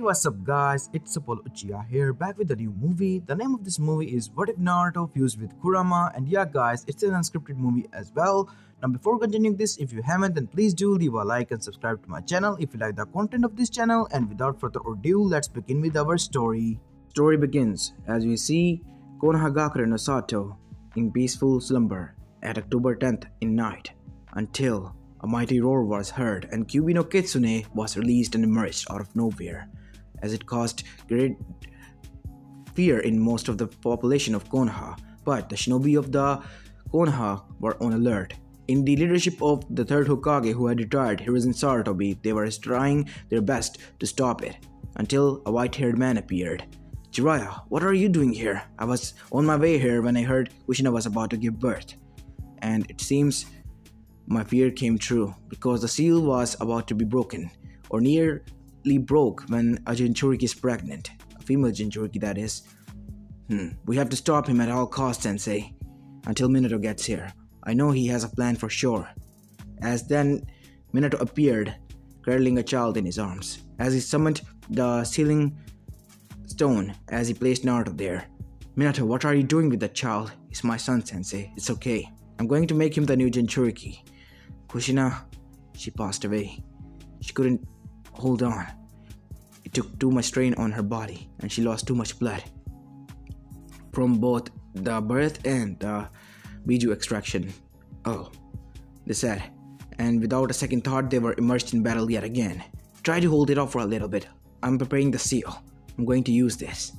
Hey, what's up guys, it's Apollo Uchiha here, back with a new movie. The name of this movie is What If Naruto Fused with Kurama, and yeah guys, it's an unscripted movie as well. Now before continuing this, if you haven't, then please do leave a like and subscribe to my channel if you like the content of this channel, and without further ado, let's begin with our story. Story begins as we see Konohagakure no Sato in peaceful slumber at October 10th in night until a mighty roar was heard and Kyuubi no Kitsune was released and emerged out of nowhere, as it caused great fear in most of the population of Konoha. But the shinobi of the Konoha were on alert. In the leadership of the third Hokage who had retired, Hiruzen Sarutobi, they were trying their best to stop it, until a white-haired man appeared. Jiraiya, what are you doing here? I was on my way here when I heard Kushina was about to give birth. And it seems my fear came true, because the seal was about to be broken, or nearly broke, when a Jinchuriki is pregnant. A female Jinchuriki, that is. We have to stop him at all costs, Sensei, until Minato gets here. I know he has a plan for sure. As then Minato appeared, cradling a child in his arms, as he summoned the sealing stone as he placed Naruto there. Minato, what are you doing with that child? He's my son, Sensei. It's okay. I'm going to make him the new Jinchuriki. Kushina, she passed away. She couldn't hold on. It took too much strain on her body, and she lost too much blood from both the birth and the Biju extraction. Oh, they said. And without a second thought, they were immersed in battle yet again. Try to hold it off for a little bit. I'm preparing the seal. I'm going to use this.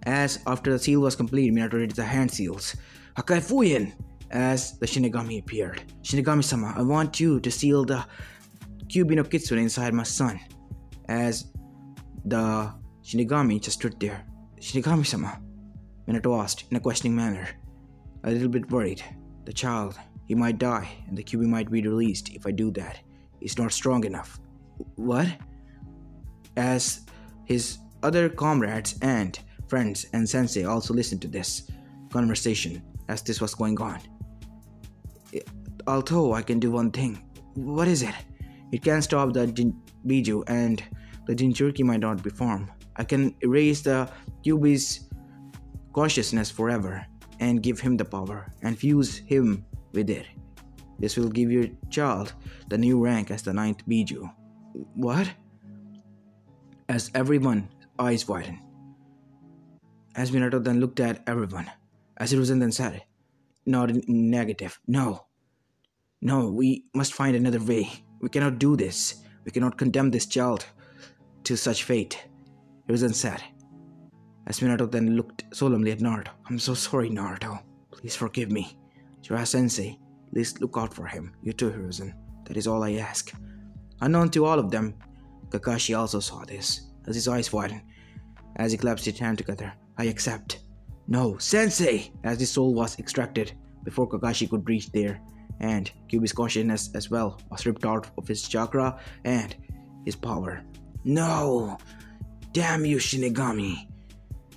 As after the seal was complete, Minato did the hand seals. Hakai Fuyin! As the Shinigami appeared. Shinigami-sama, I want you to seal the Kyuubi no Kitsune inside my son. As the Shinigami just stood there. Shinigami-sama, Minato asked in a questioning manner. A little bit worried. The child, he might die, and the Kyuubi might be released if I do that. He's not strong enough. What? As his other comrades and friends and sensei also listened to this conversation as this was going on. Although I can do one thing. What is it? It can stop the Biju, and the Jinchuriki might not be formed. I can erase the Kyuubi's consciousness forever and give him the power and fuse him with it. This will give your child the new rank as the 9th Biju. What? As everyone's eyes widened. As Minato then looked at everyone, as Hiruzen then said, not in negative. No, we must find another way. We cannot do this. We cannot condemn this child to such fate. Hiruzen said, as Minato then looked solemnly at Naruto. I'm so sorry, Naruto. Please forgive me. Jiraiya-sensei, please look out for him. You too, Hiruzen. That is all I ask. Unknown to all of them, Kakashi also saw this, as his eyes widened, as he clasped his hand together. I accept. No, Sensei! As his soul was extracted before Kakashi could reach there, and Kyuubi's consciousness as well was ripped out of his chakra and his power. No! Damn you, Shinigami!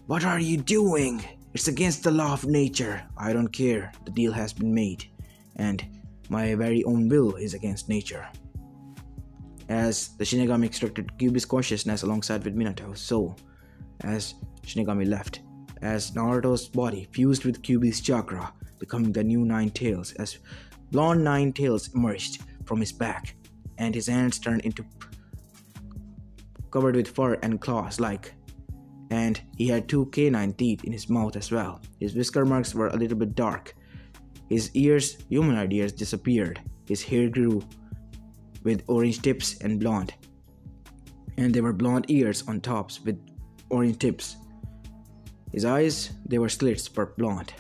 What are you doing? It's against the law of nature. I don't care. The deal has been made, and my very own will is against nature. As the Shinigami extracted Kyuubi's consciousness alongside with Minato, so as Shinigami left, as Naruto's body fused with Kyuubi's chakra, becoming the new 9 tails, as blonde 9 tails emerged from his back, and his hands turned into covered with fur and claws and he had 2 canine teeth in his mouth as well. His whisker marks were a little bit dark. His ears, humanoid ears, disappeared. His hair grew with orange tips and blonde, and there were blonde ears on tops with orange tips. His eyes, they were slits but blonde.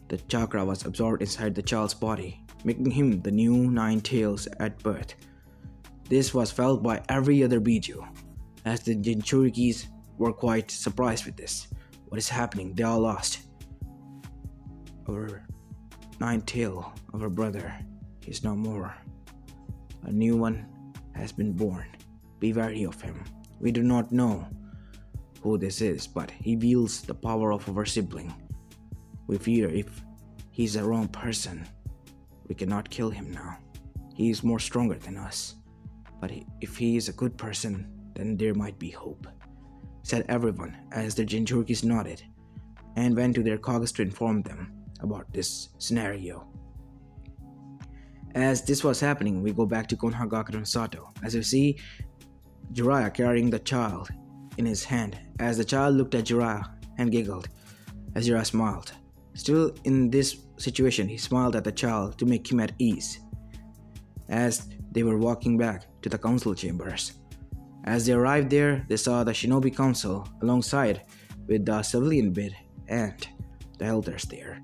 The chakra was absorbed inside the child's body, making him the new 9 tails at birth. This was felt by every other Biju, as the Jinchurikis were quite surprised with this. What is happening? They all lost. Our 9th tail, our brother, is no more. A new one has been born. Be wary of him. We do not know who this is, but he wields the power of our sibling. We fear if he's the wrong person, we cannot kill him now. He is more stronger than us. But if he is a good person, then there might be hope, said everyone as the Jinchurikis nodded and went to their Kages to inform them about this scenario. As this was happening, we go back to Konohagakure no Sato, as you see Jiraiya carrying the child in his hand, as the child looked at Jiraiya and giggled, as Jiraiya smiled. Still in this situation, he smiled at the child to make him at ease. As they were walking back to the council chambers, as they arrived there, they saw the Shinobi Council alongside with the civilian bid and the elders there.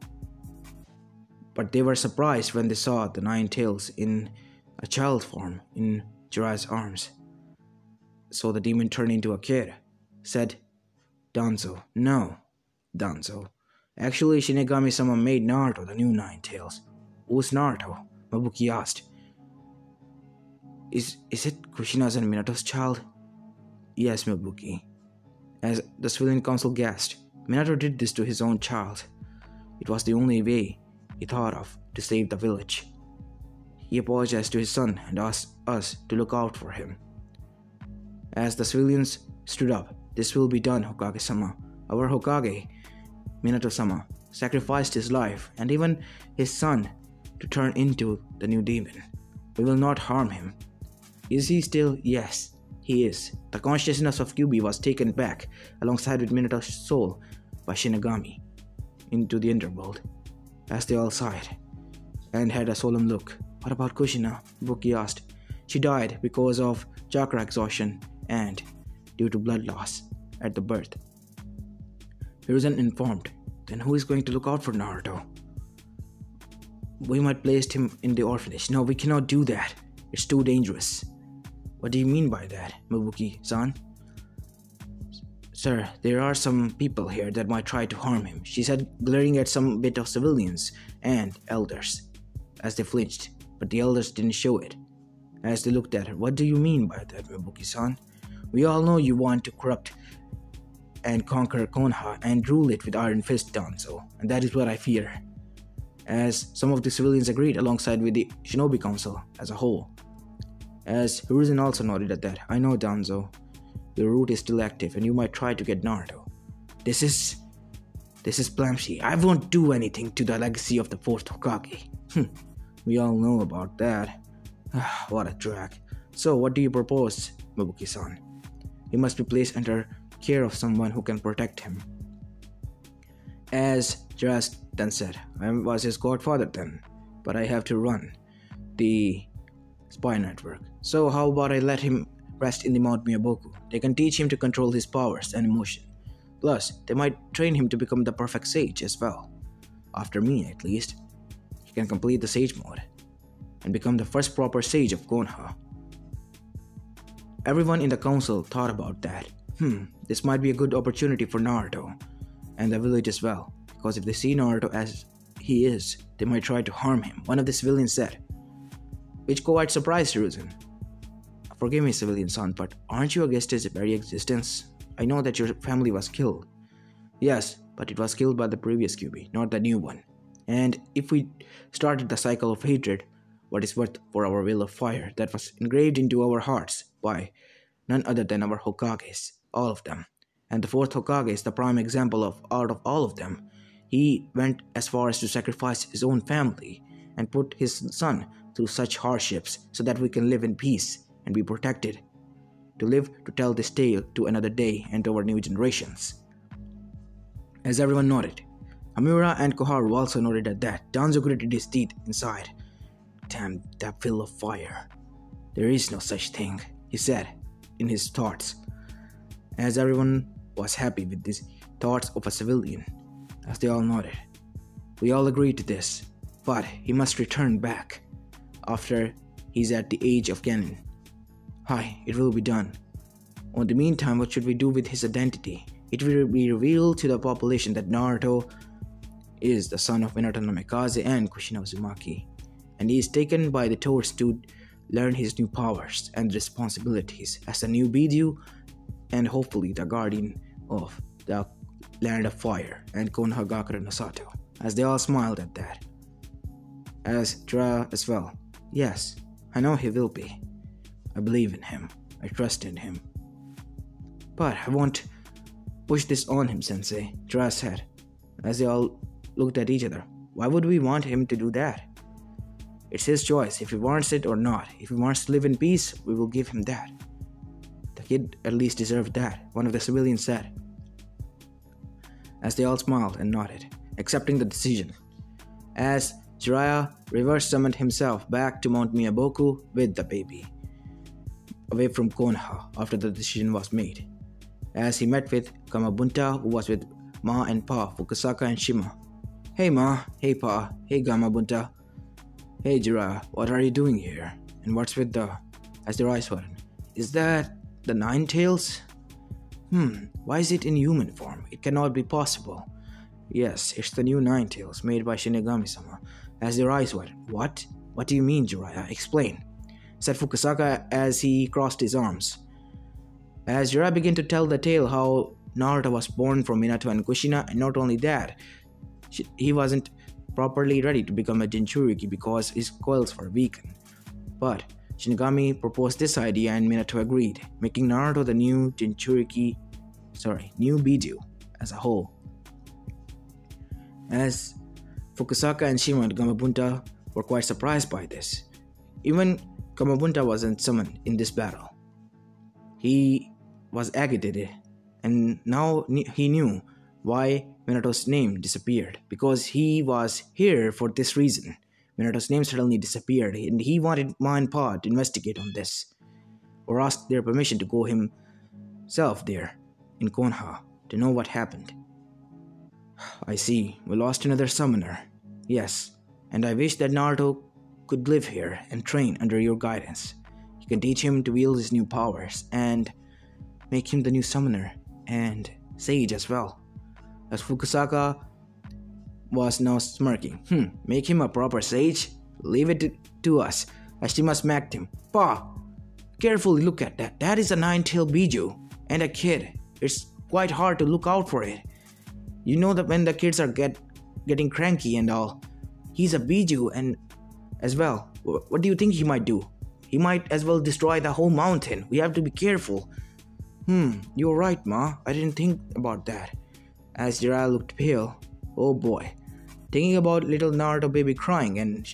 But they were surprised when they saw the Nine Tails in a child form in Jiraiya's arms. So the demon turned into a kid, said Danzo. No, Danzo. Actually, Shinigami-sama made Naruto the new Nine Tails. Who's Naruto? Mabuki asked. Is it Kushina's and Minato's child? Yes, Mabuki. As the civilian council guessed, Minato did this to his own child. It was the only way he thought of to save the village. He apologized to his son and asked us to look out for him. As the civilians stood up, this will be done, Hokage-sama. Our Hokage, Minato-sama, sacrificed his life and even his son to turn into the new demon. We will not harm him. Is he still? Yes, he is. The consciousness of Kyuubi was taken back alongside with Minato's soul by Shinigami into the underworld, as they all sighed and had a solemn look. What about Kushina? Buki asked. She died because of chakra exhaustion and due to blood loss at the birth. Hiruzen informed. Then who is going to look out for Naruto? We might place him in the orphanage. No, we cannot do that. It's too dangerous. What do you mean by that, Mabuki-san? Sir, there are some people here that might try to harm him, she said, glaring at some bit of civilians and elders as they flinched, but the elders didn't show it. As they looked at her, what do you mean by that, Mabuki-san? We all know you want to corrupt and conquer Konoha and rule it with iron fist, Danzo, and that is what I fear. As some of the civilians agreed alongside with the Shinobi Council as a whole. As Hiruzen also nodded at that. I know, Danzo. Your route is still active and you might try to get Naruto. This is Blamsy. I won't do anything to the legacy of the 4th Hokage. We all know about that. What a drag. So what do you propose, Mabuki-san? He must be placed under care of someone who can protect him. As Jiraiya then said, I was his godfather then, but I have to run the spy network. So how about I let him rest in the Mount Miyaboku? They can teach him to control his powers and emotion. Plus, they might train him to become the perfect sage as well. After me, at least. He can complete the sage mode and become the first proper sage of Konoha. Everyone in the council thought about that. This might be a good opportunity for Naruto and the village as well, because if they see Naruto as he is, they might try to harm him, one of the civilians said, which quite surprised Hiruzen. Forgive me, civilian son, but aren't you against his very existence? I know that your family was killed. Yes, but it was killed by the previous Kyuubi, not the new one. And if we started the cycle of hatred, what is worth for our will of fire that was engraved into our hearts by none other than our Hokages, all of them. And the 4th Hokage is the prime example of out of all of them. He went as far as to sacrifice his own family and put his son through such hardships so that we can live in peace and be protected, to live to tell this tale to another day and to our new generations. As everyone nodded, Hamura and Koharu also nodded at that. Danzo gritted his teeth inside. Damn that will of fire. There is no such thing, he said in his thoughts. As everyone was happy with these thoughts of a civilian, as they all nodded. We all agreed to this, but he must return back after he's at the age of canon. Hi, it will be done. In the meantime, what should we do with his identity? It will be revealed to the population that Naruto is the son of Minato no Mikaze and Kushina Uzumaki, and he is taken by the Tours to learn his new powers and responsibilities as the new Bidyu and hopefully the guardian of the Land of Fire and Konohagakure no Sato, as they all smiled at that. As Jiraiya as well. Yes, I know he will be. I believe in him. I trust in him. But I won't push this on him, Sensei, Jiraiya said, as they all looked at each other. Why would we want him to do that? It's his choice, if he wants it or not. If he wants to live in peace, we will give him that. The kid at least deserved that, one of the civilians said, as they all smiled and nodded, accepting the decision. As Jiraiya reverse summoned himself back to Mount Miyaboku with the baby, away from Konoha after the decision was made. As he met with Gamabunta, who was with Ma and Pa, Fukusaka and Shima. Hey Ma, hey Pa, hey Gamabunta. Hey Jiraiya, what are you doing here? And what's with the... As their eyes widened. Is that the Nine Tails? Why is it in human form? It cannot be possible. Yes, it's the new Nine Tails made by Shinigami-sama. As their eyes widened. What? What do you mean, Jiraiya? Explain, said Fukusaka as he crossed his arms. As Jiraiya began to tell the tale how Naruto was born from Minato and Kushina, and not only that, he wasn't properly ready to become a Jinchuriki because his coils were weakened. But Shinigami proposed this idea and Minato agreed, making Naruto the new new Biju as a whole. As Fukusaka and Shima and Gamabunta were quite surprised by this. Even Gamabunta wasn't summoned in this battle. He was agitated, and now he knew why Minato's name disappeared, because he was here for this reason. Minato's name suddenly disappeared, and he wanted Ma and Pa to investigate on this, or ask their permission to go himself there in Konoha to know what happened. I see, we lost another summoner. Yes, and I wish that Naruto could live here and train under your guidance. You can teach him to wield his new powers and make him the new summoner and sage as well. As Fukusaka was now smirking. Make him a proper sage? Leave it to us. As Shima smacked him. Pa, carefully look at that. That is a nine-tailed Biju and a kid. It's quite hard to look out for it. You know that when the kids are getting cranky and all. He's a Biju and as well. What do you think he might do? He might as well destroy the whole mountain. We have to be careful. You're right, Ma. I didn't think about that. As Jiraiya looked pale. Oh boy. Thinking about little Naruto baby crying and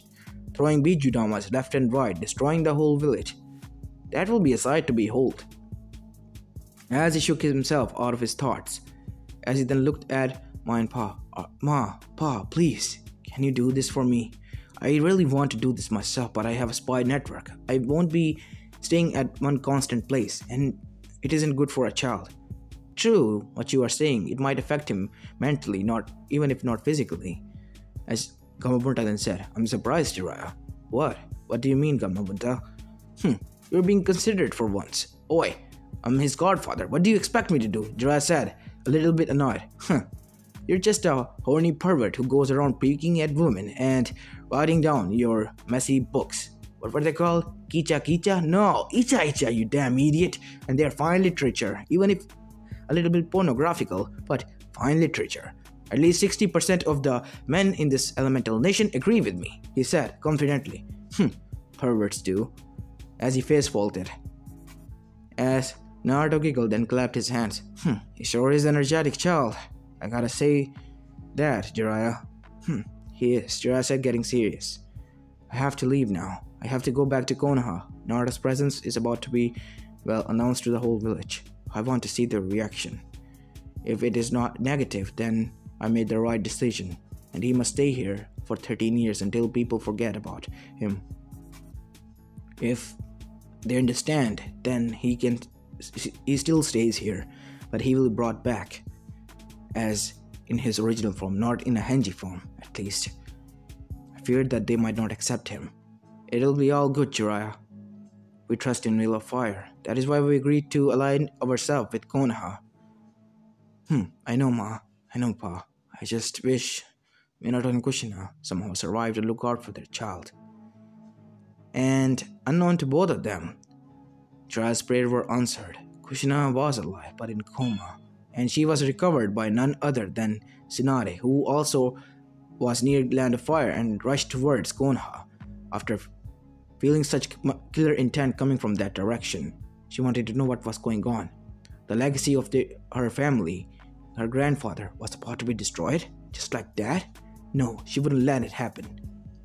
throwing Biju Damas left and right, destroying the whole village. That will be a sight to behold. As he shook himself out of his thoughts, as he then looked at Ma and Pa. Ma, Pa, please, can you do this for me? I really want to do this myself, but I have a spy network. I won't be staying at one constant place, and it isn't good for a child. True, what you are saying, it might affect him mentally, even if not physically. As Gamabunta then said, I'm surprised, Jiraiya. What? What do you mean, Gamabunta? You're being considerate for once. Oi, I'm his godfather. What do you expect me to do? Jiraiya said, a little bit annoyed. You're just a horny pervert who goes around peeking at women and writing down your messy books. What were they called? Kicha Kicha? No, Icha Icha, you damn idiot. And they're fine literature, even if a little bit pornographical, but fine literature. At least 60% of the men in this elemental nation agree with me, he said confidently. Perverts do. As he face faulted. As Naruto giggled and clapped his hands. He sure is an energetic child. I gotta say that, Jiraiya. He is, Jiraiya said, getting serious. I have to leave now. I have to go back to Konoha. Naruto's presence is about to be, announced to the whole village. I want to see their reaction. If it is not negative, then I made the right decision, and he must stay here for 13 years until people forget about him. If they understand, then he still stays here, but he will be brought back as in his original form, not in a Henji form, at least. I feared that they might not accept him. It'll be all good, Jiraiya. We trust in Wheel of Fire. That is why we agreed to align ourselves with Konoha. I know, Ma. I know, Pa. I just wish Minato and Kushina somehow survived to look out for their child. And unknown to both of them, Jiraiya's prayers were answered. Kushina was alive, but in coma, and she was recovered by none other than Tsunade, who also was near Land of Fire and rushed towards Konoha. After feeling such killer intent coming from that direction, she wanted to know what was going on. The legacy of her family, her grandfather, was about to be destroyed? Just like that? No, she wouldn't let it happen.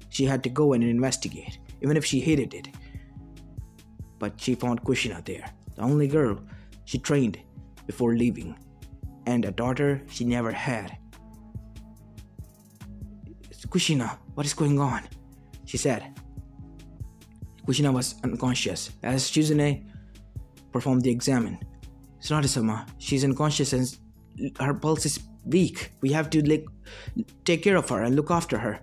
She had to go and investigate, even if she hated it. But she found Kushina there, the only girl she trained before leaving, and a daughter she never had. Kushina, what is going on? She said. Kushina was unconscious as Shizune performed the exam. Tsunade-sama, she's unconscious and her pulse is weak. We have to take care of her and look after her.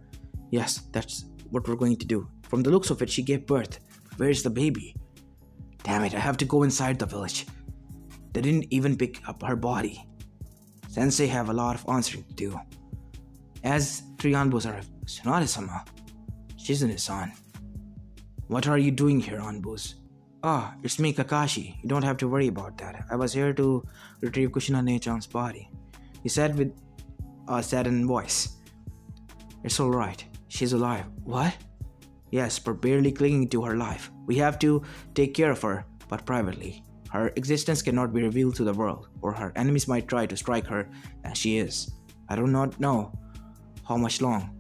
Yes, that's what we're going to do. From the looks of it, she gave birth. Where's the baby? Damn it, I have to go inside the village. They didn't even pick up her body. Sensei have a lot of answering to do. As three Anbus arrived, Tsunade-sama, Shizune-san. What are you doing here, Anbus? Ah, it's me, Kakashi. You don't have to worry about that. I was here to retrieve Kushina Ne-chan's body. He said with a saddened voice. It's alright. She's alive. What? Yes, but barely clinging to her life. We have to take care of her, but privately. Her existence cannot be revealed to the world, or her enemies might try to strike her as she is. I do not know how much long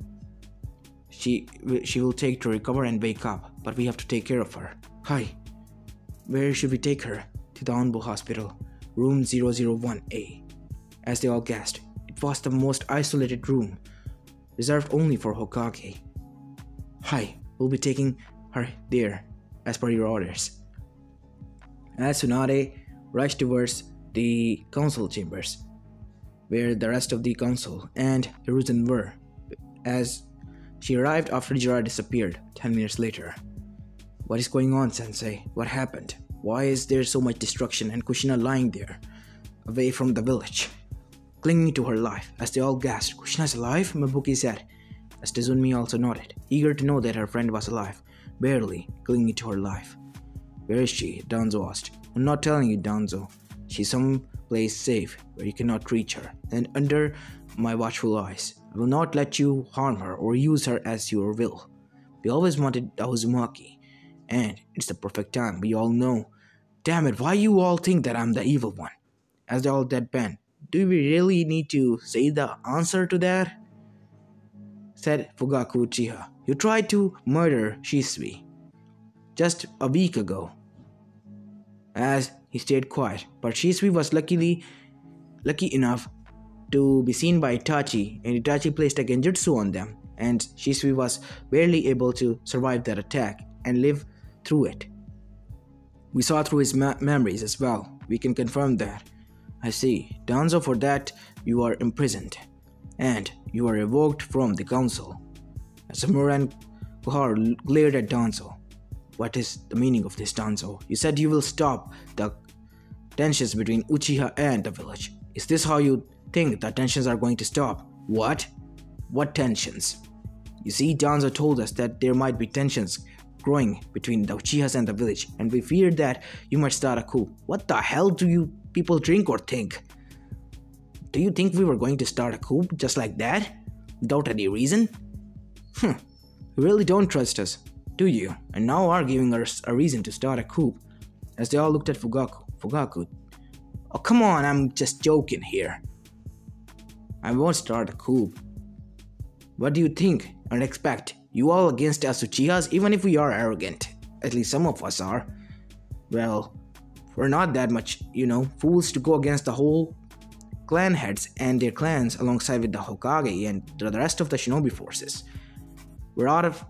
she will take to recover and wake up, but we have to take care of her. Hi. Where should we take her? To the Anbu hospital, room 001A. As they all guessed, it was the most isolated room, reserved only for Hokage. Hi, we'll be taking her there, as per your orders. As Tsunade rushed towards the council chambers, where the rest of the council and Hiruzen were, as she arrived after Jiraiya disappeared 10 minutes later. What is going on, Sensei? What happened? Why is there so much destruction and Kushina lying there, away from the village, clinging to her life? As they all gasped, Kushina's alive? Mabuki said, as Tezunmi also nodded, eager to know that her friend was alive, barely clinging to her life. Where is she? Danzo asked. I'm not telling you, Danzo. She's someplace safe where you cannot reach her, and under my watchful eyes. I will not let you harm her or use her as your will. We always wanted a Uzumaki, and it's the perfect time. We all know. Damn it, why you all think that I'm the evil one? As they all deadpan. Do we really need to say the answer to that? Said Fugaku Uchiha. You tried to murder Shisui just a week ago. As he stayed quiet, but Shisui was lucky enough to be seen by Itachi, and Itachi placed a genjutsu on them, and Shisui was barely able to survive that attack and live through it. We saw through his memories as well. We can confirm that. I see. Danzo, for that you are imprisoned, and you are revoked from the council. As Samura and Kuhar glared at Danzo. What is the meaning of this, Danzo? You said you will stop the tensions between Uchiha and the village. Is this how you think the tensions are going to stop? What? What tensions? You see, Danzo told us that there might be tensions growing between the Uchihas and the village, and we feared that you might start a coup. What the hell do you people drink or think? Do you think we were going to start a coup just like that? Without any reason? You really don't trust us, do you? And now are giving us a reason to start a coup. As they all looked at Fugaku. Oh, come on, I'm just joking here. I won't start a coup. What do you think and expect? You all against us Uchihas, even if we are arrogant. At least some of us are. Well, we're not that much, fools to go against the whole clan heads and their clans alongside with the Hokage and the rest of the shinobi forces. We're out of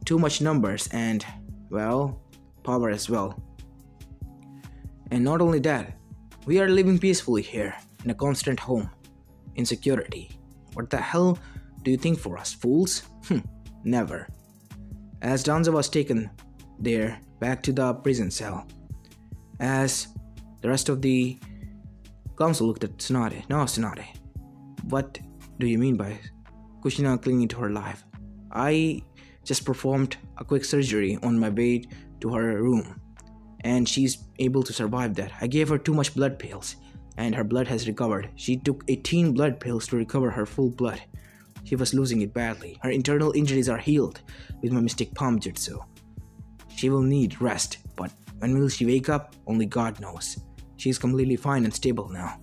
too much numbers and, well, power as well. And not only that, we are living peacefully here in a constant home, in security. What the hell do you think for us, fools? Never. As Danzo was taken there back to the prison cell, as the rest of the council looked at Tsunade. No, Tsunade. What do you mean by Kushina clinging to her life? I just performed a quick surgery on my way to her room, and she's able to survive that. I gave her too much blood pills, and her blood has recovered. She took 18 blood pills to recover her full blood. She was losing it badly. Her internal injuries are healed with my mystic palm jutsu. She will need rest, but when will she wake up? Only God knows. She is completely fine and stable now.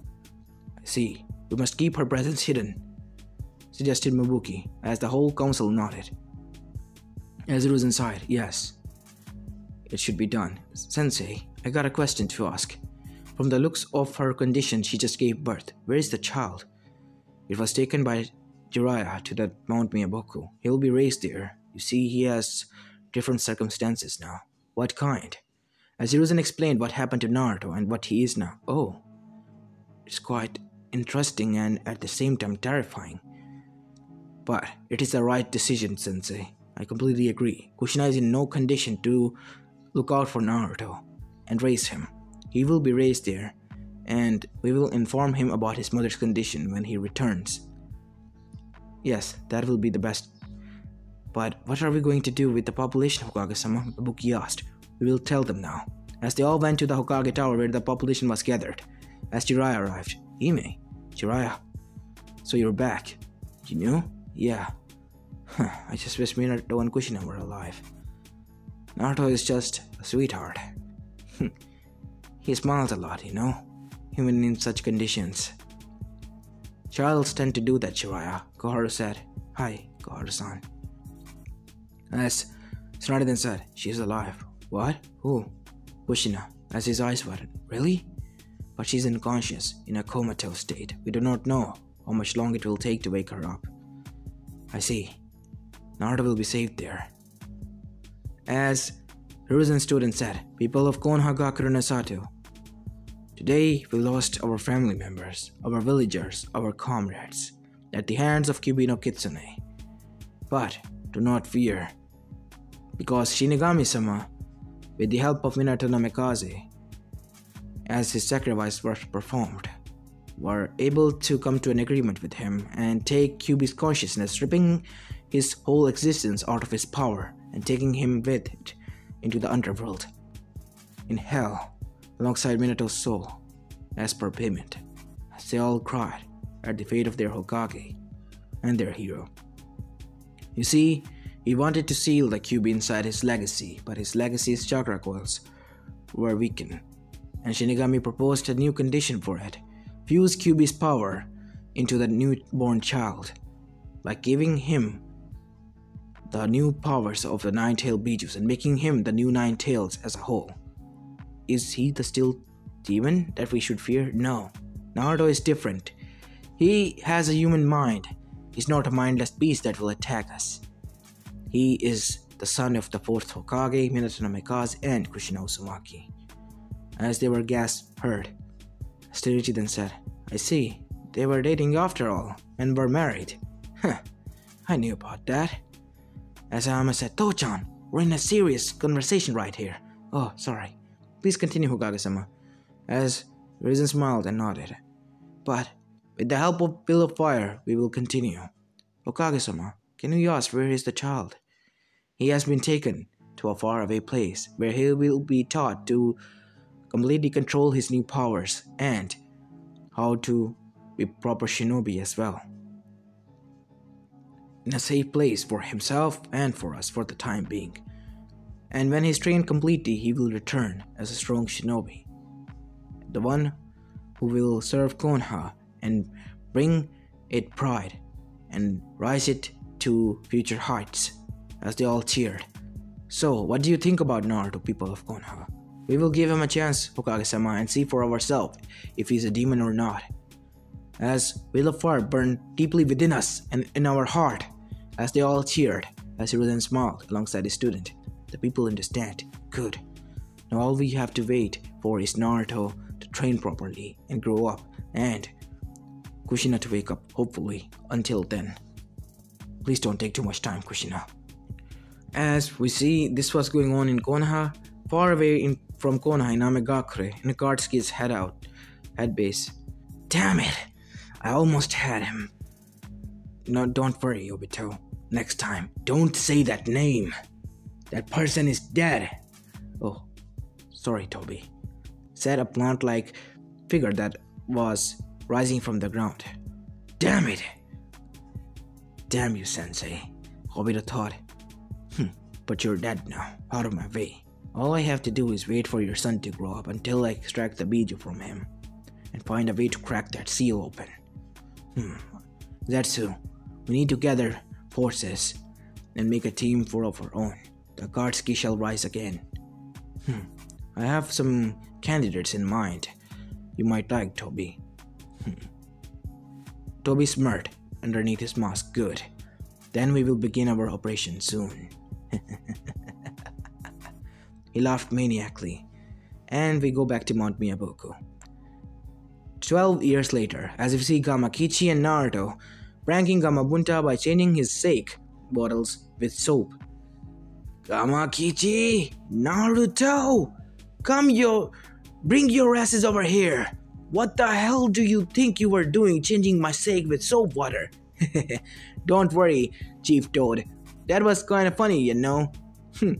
I see. We must keep her presence hidden, suggested Mabuki, as the whole council nodded. Azuruzen sighed. Yes, it should be done. Sensei, I got a question to ask. From the looks of her condition, she just gave birth. Where is the child? It was taken by Jiraiya to the Mount Miyaboku. He will be raised there. You see, he has different circumstances now. What kind? As Hiruzen explained what happened to Naruto and what he is now. Oh, it's quite interesting and at the same time terrifying. But it is the right decision, Sensei. I completely agree. Kushina is in no condition to look out for Naruto and raise him. He will be raised there, and we will inform him about his mother's condition when he returns. Yes, that will be the best. But what are we going to do with the population, Hokage-sama? Ibuki asked. We will tell them now. As they all went to the Hokage Tower where the population was gathered. As Jiraiya arrived. Ime? Jiraiya? So you're back. You knew? Yeah. I just wish Minato and Kushina were alive. Naruto is just a sweetheart. He smiles a lot, you know, even in such conditions. Childs tend to do that, Jiraiya, Koharu said. Hi, Koharu-san. As Tsunade then said, she's alive. What? Who? Kushina, as his eyes widened. Really? But she's unconscious, in a comatose state. We do not know how much longer it will take to wake her up. I see. Naruto will be saved there. As Hiruzen stood and said, People of Konohagakure no Sato, today we lost our family members, our villagers, our comrades, at the hands of Kyuubi no Kitsune. But do not fear, because Shinigami-sama, with the help of Minato no Mikaze, as his sacrifice was performed, were able to come to an agreement with him and take Kyuubi's consciousness, stripping his whole existence out of his power and taking him with it into the underworld, in hell, alongside Minato's soul, as per payment, as they all cried at the fate of their Hokage and their hero. You see, he wanted to seal the Kyuubi inside his legacy, but his legacy's chakra coils were weakened, and Shinigami proposed a new condition for it: fuse Kyuubi's power into the newborn child, by giving him the new powers of the Nine-Tailed Bijus and making him the new Nine Tails as a whole. Is he the still demon that we should fear? No. Naruto is different. He has a human mind. He's not a mindless beast that will attack us. He is the son of the fourth Hokage, Minato no Mikaze, and Kushina Uzumaki. As they were gasps heard, Sterichi then said, I see, they were dating after all, and were married. I knew about that. As Ayama said, To-chan, we're in a serious conversation right here. Oh, sorry. Please continue, Hokage-sama. As Raisin smiled and nodded. But, with the help of Pillar of Fire, we will continue. Hokage-sama, can you ask where is the child? He has been taken to a faraway place where he will be taught to completely control his new powers and how to be proper shinobi as well. In a safe place for himself and for us for the time being. And when he's trained completely, he will return as a strong shinobi. The one who will serve Konoha and bring it pride and rise it to future heights, as they all cheered. So, what do you think about Naruto, people of Konoha? We will give him a chance, Hokage-sama, and see for ourselves if he's a demon or not. As Will of Fire burned deeply within us and in our heart, as they all cheered, as Hiruzen smiled alongside his student. The people understand. Good. Now all we have to wait for is Naruto to train properly and grow up, and Kushina to wake up, hopefully. Until then, please don't take too much time, Kushina. As we see, this was going on in Konoha, far away from Konoha in Amegakure, in Akatsuki's head base. Damn it! I almost had him. No, don't worry, Obito. Next time, don't say that name. That person is dead. Oh, sorry, Toby. Said a plant-like figure that was rising from the ground. Damn it! Damn you, Sensei. Obito thought. But you're dead now. Out of my way. All I have to do is wait for your son to grow up until I extract the biju from him and find a way to crack that seal open. Zetsu, we need to gather forces and make a team for of our own. The Akatsuki shall rise again. I have some candidates in mind. You might like Toby. Toby smirked underneath his mask. Good. Then we will begin our operation soon. He laughed maniacally. And we go back to Mount Miyabuku. 12 years later, as we see Gamakichi and Naruto pranking Gamabunta by changing his sake bottles with soap. Gamakichi! Naruto! Bring your asses over here! What the hell do you think you were doing changing my sake with soap water? Don't worry, Chief Toad. That was kinda funny, you know.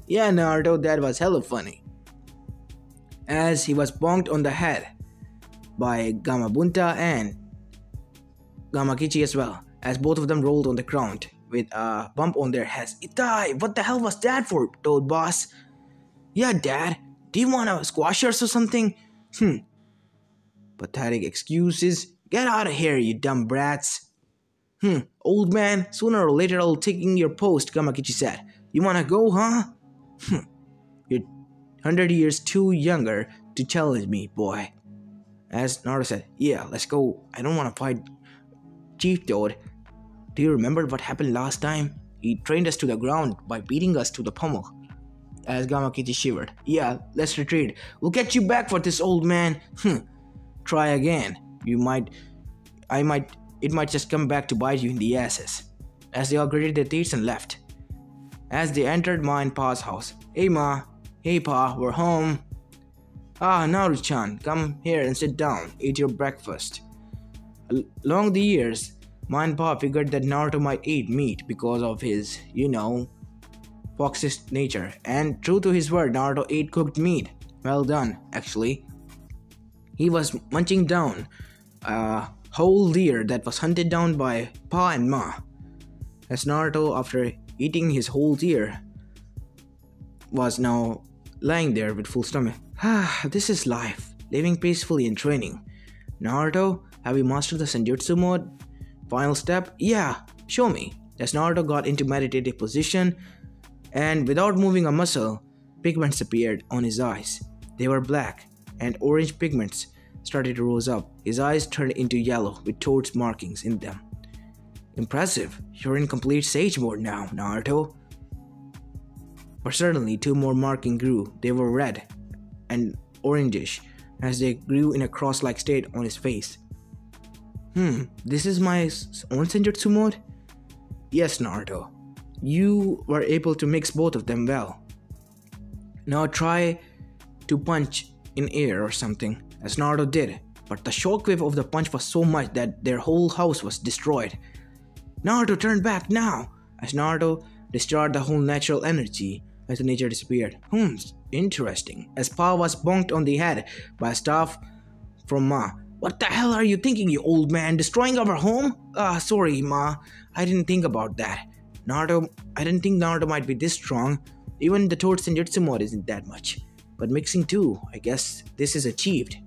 Yeah, Naruto, that was hella funny. As he was bonked on the head by Gamabunta and Gamakichi as well, as both of them rolled on the ground with a bump on their heads. Itai, what the hell was that for, Toad boss? Yeah, Dad, do you wanna squash us or something? Pathetic excuses. Get out of here, you dumb brats. Old man, sooner or later I'll take in your post, Gamakichi said. You wanna go, huh? You're 100 years too younger to challenge me, boy. As Naruto said, yeah, let's go. I don't wanna fight Chief Toad. Do you remember what happened last time? He trained us to the ground by beating us to the pommel. As Gamakichi shivered. Yeah, let's retreat. We'll get you back for this, old man. Try again. It might just come back to bite you in the asses. As they all gritted their teeth and left. As they entered Ma and Pa's house. Hey Ma, hey Pa, we're home. Ah, Naru-chan, come here and sit down, eat your breakfast. Along the years, Ma and Pa figured that Naruto might eat meat because of his, foxish nature. And true to his word, Naruto ate cooked meat. Well done, actually. He was munching down a whole deer that was hunted down by Pa and Ma. As Naruto, after eating his whole deer, was now lying there with full stomach. This is life, living peacefully and training. Naruto, have you mastered the Senjutsu mode? Final step? Yeah, show me. As Naruto got into meditative position, and without moving a muscle, pigments appeared on his eyes. They were black, and orange pigments started to rose up. His eyes turned into yellow with toad's markings in them. Impressive, you're in complete sage mode now, Naruto. But suddenly 2 more markings grew. They were red and orangish as they grew in a cross-like state on his face. This is my own Senjutsu mode? Yes, Naruto. You were able to mix both of them well. Now try to punch in air or something, as Naruto did, but the shockwave of the punch was so much that their whole house was destroyed. Naruto, turn back now! As Naruto discharged the whole natural energy as the nature disappeared. Interesting. As Pa was bonked on the head by a staff from Ma. What the hell are you thinking, you old man? Destroying our home? Sorry, Ma. I didn't think about that. I didn't think Naruto might be this strong. Even the Toad Senjutsu mode isn't that much. But mixing two, I guess this is achieved.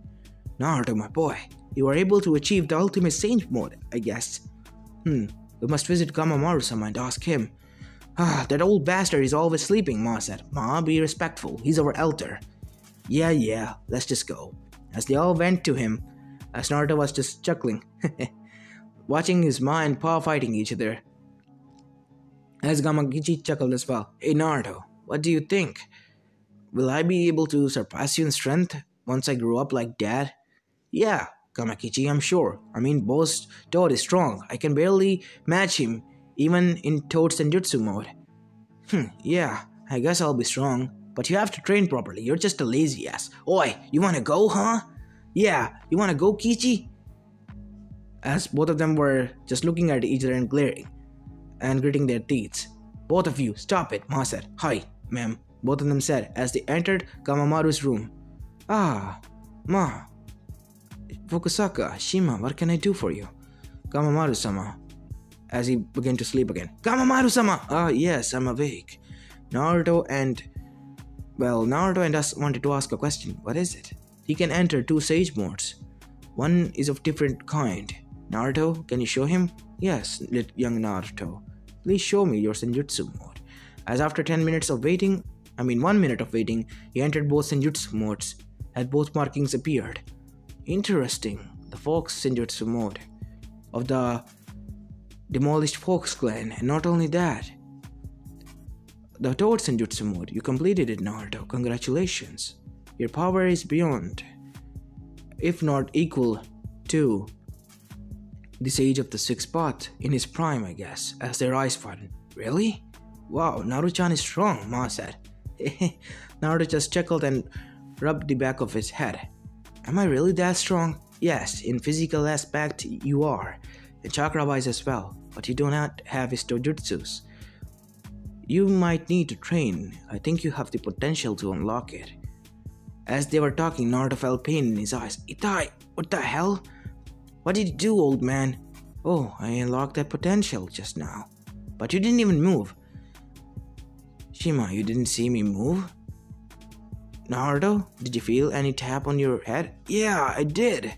Naruto, my boy, you are able to achieve the ultimate Sage mode, I guess. We must visit Gamamaru-sama and ask him. That old bastard is always sleeping, Ma said. Ma, be respectful, he's our elder. Yeah, let's just go. As they all went to him, as Naruto was just chuckling, watching his Ma and Pa fighting each other. As Gamakichi chuckled as well. Hey Naruto, what do you think? Will I be able to surpass you in strength once I grow up like Dad? Yeah, Gamakichi, I'm sure. I mean, boss Toad is strong. I can barely match him, even in Toad Senjutsu mode. Yeah, I guess I'll be strong. But you have to train properly. You're just a lazy ass. Oi, you wanna go, huh? Yeah, you wanna go, Kichi? As both of them were just looking at each other and glaring and gritting their teeth. Both of you, stop it, Ma said. Hi, ma'am, both of them said as they entered Gamamaru's room. Ma. Fukusaka, Shima, what can I do for you? Gamamaru-sama, as he began to sleep again. Gamamaru-sama! Yes, I'm awake. Naruto and Well, Naruto and us wanted to ask a question. What is it? He can enter two sage modes. One is of different kind. Naruto, can you show him? Yes, young Naruto. Please show me your senjutsu mode. As after 1 minute of waiting, he entered both senjutsu modes, as both markings appeared. Interesting. The Fox senjutsu mode of the demolished Fox clan, and not only that, the Toad senjutsu mode. You completed it, Naruto. Congratulations. Your power is beyond, if not equal to, the sage of the sixth path in his prime, I guess, as their eyes widened. Really? Wow, Naruto-chan is strong, Ma said. Naruto just chuckled and rubbed the back of his head. Am I really that strong? Yes, in physical aspect you are, and chakra-wise as well, but you do not have his dojutsus. You might need to train. I think you have the potential to unlock it. As they were talking, Naruto felt pain in his eyes. Itai, what the hell? What did you do, old man? Oh, I unlocked that potential just now. But you didn't even move. Shima, you didn't see me move? Naruto, did you feel any tap on your head? Yeah, I did.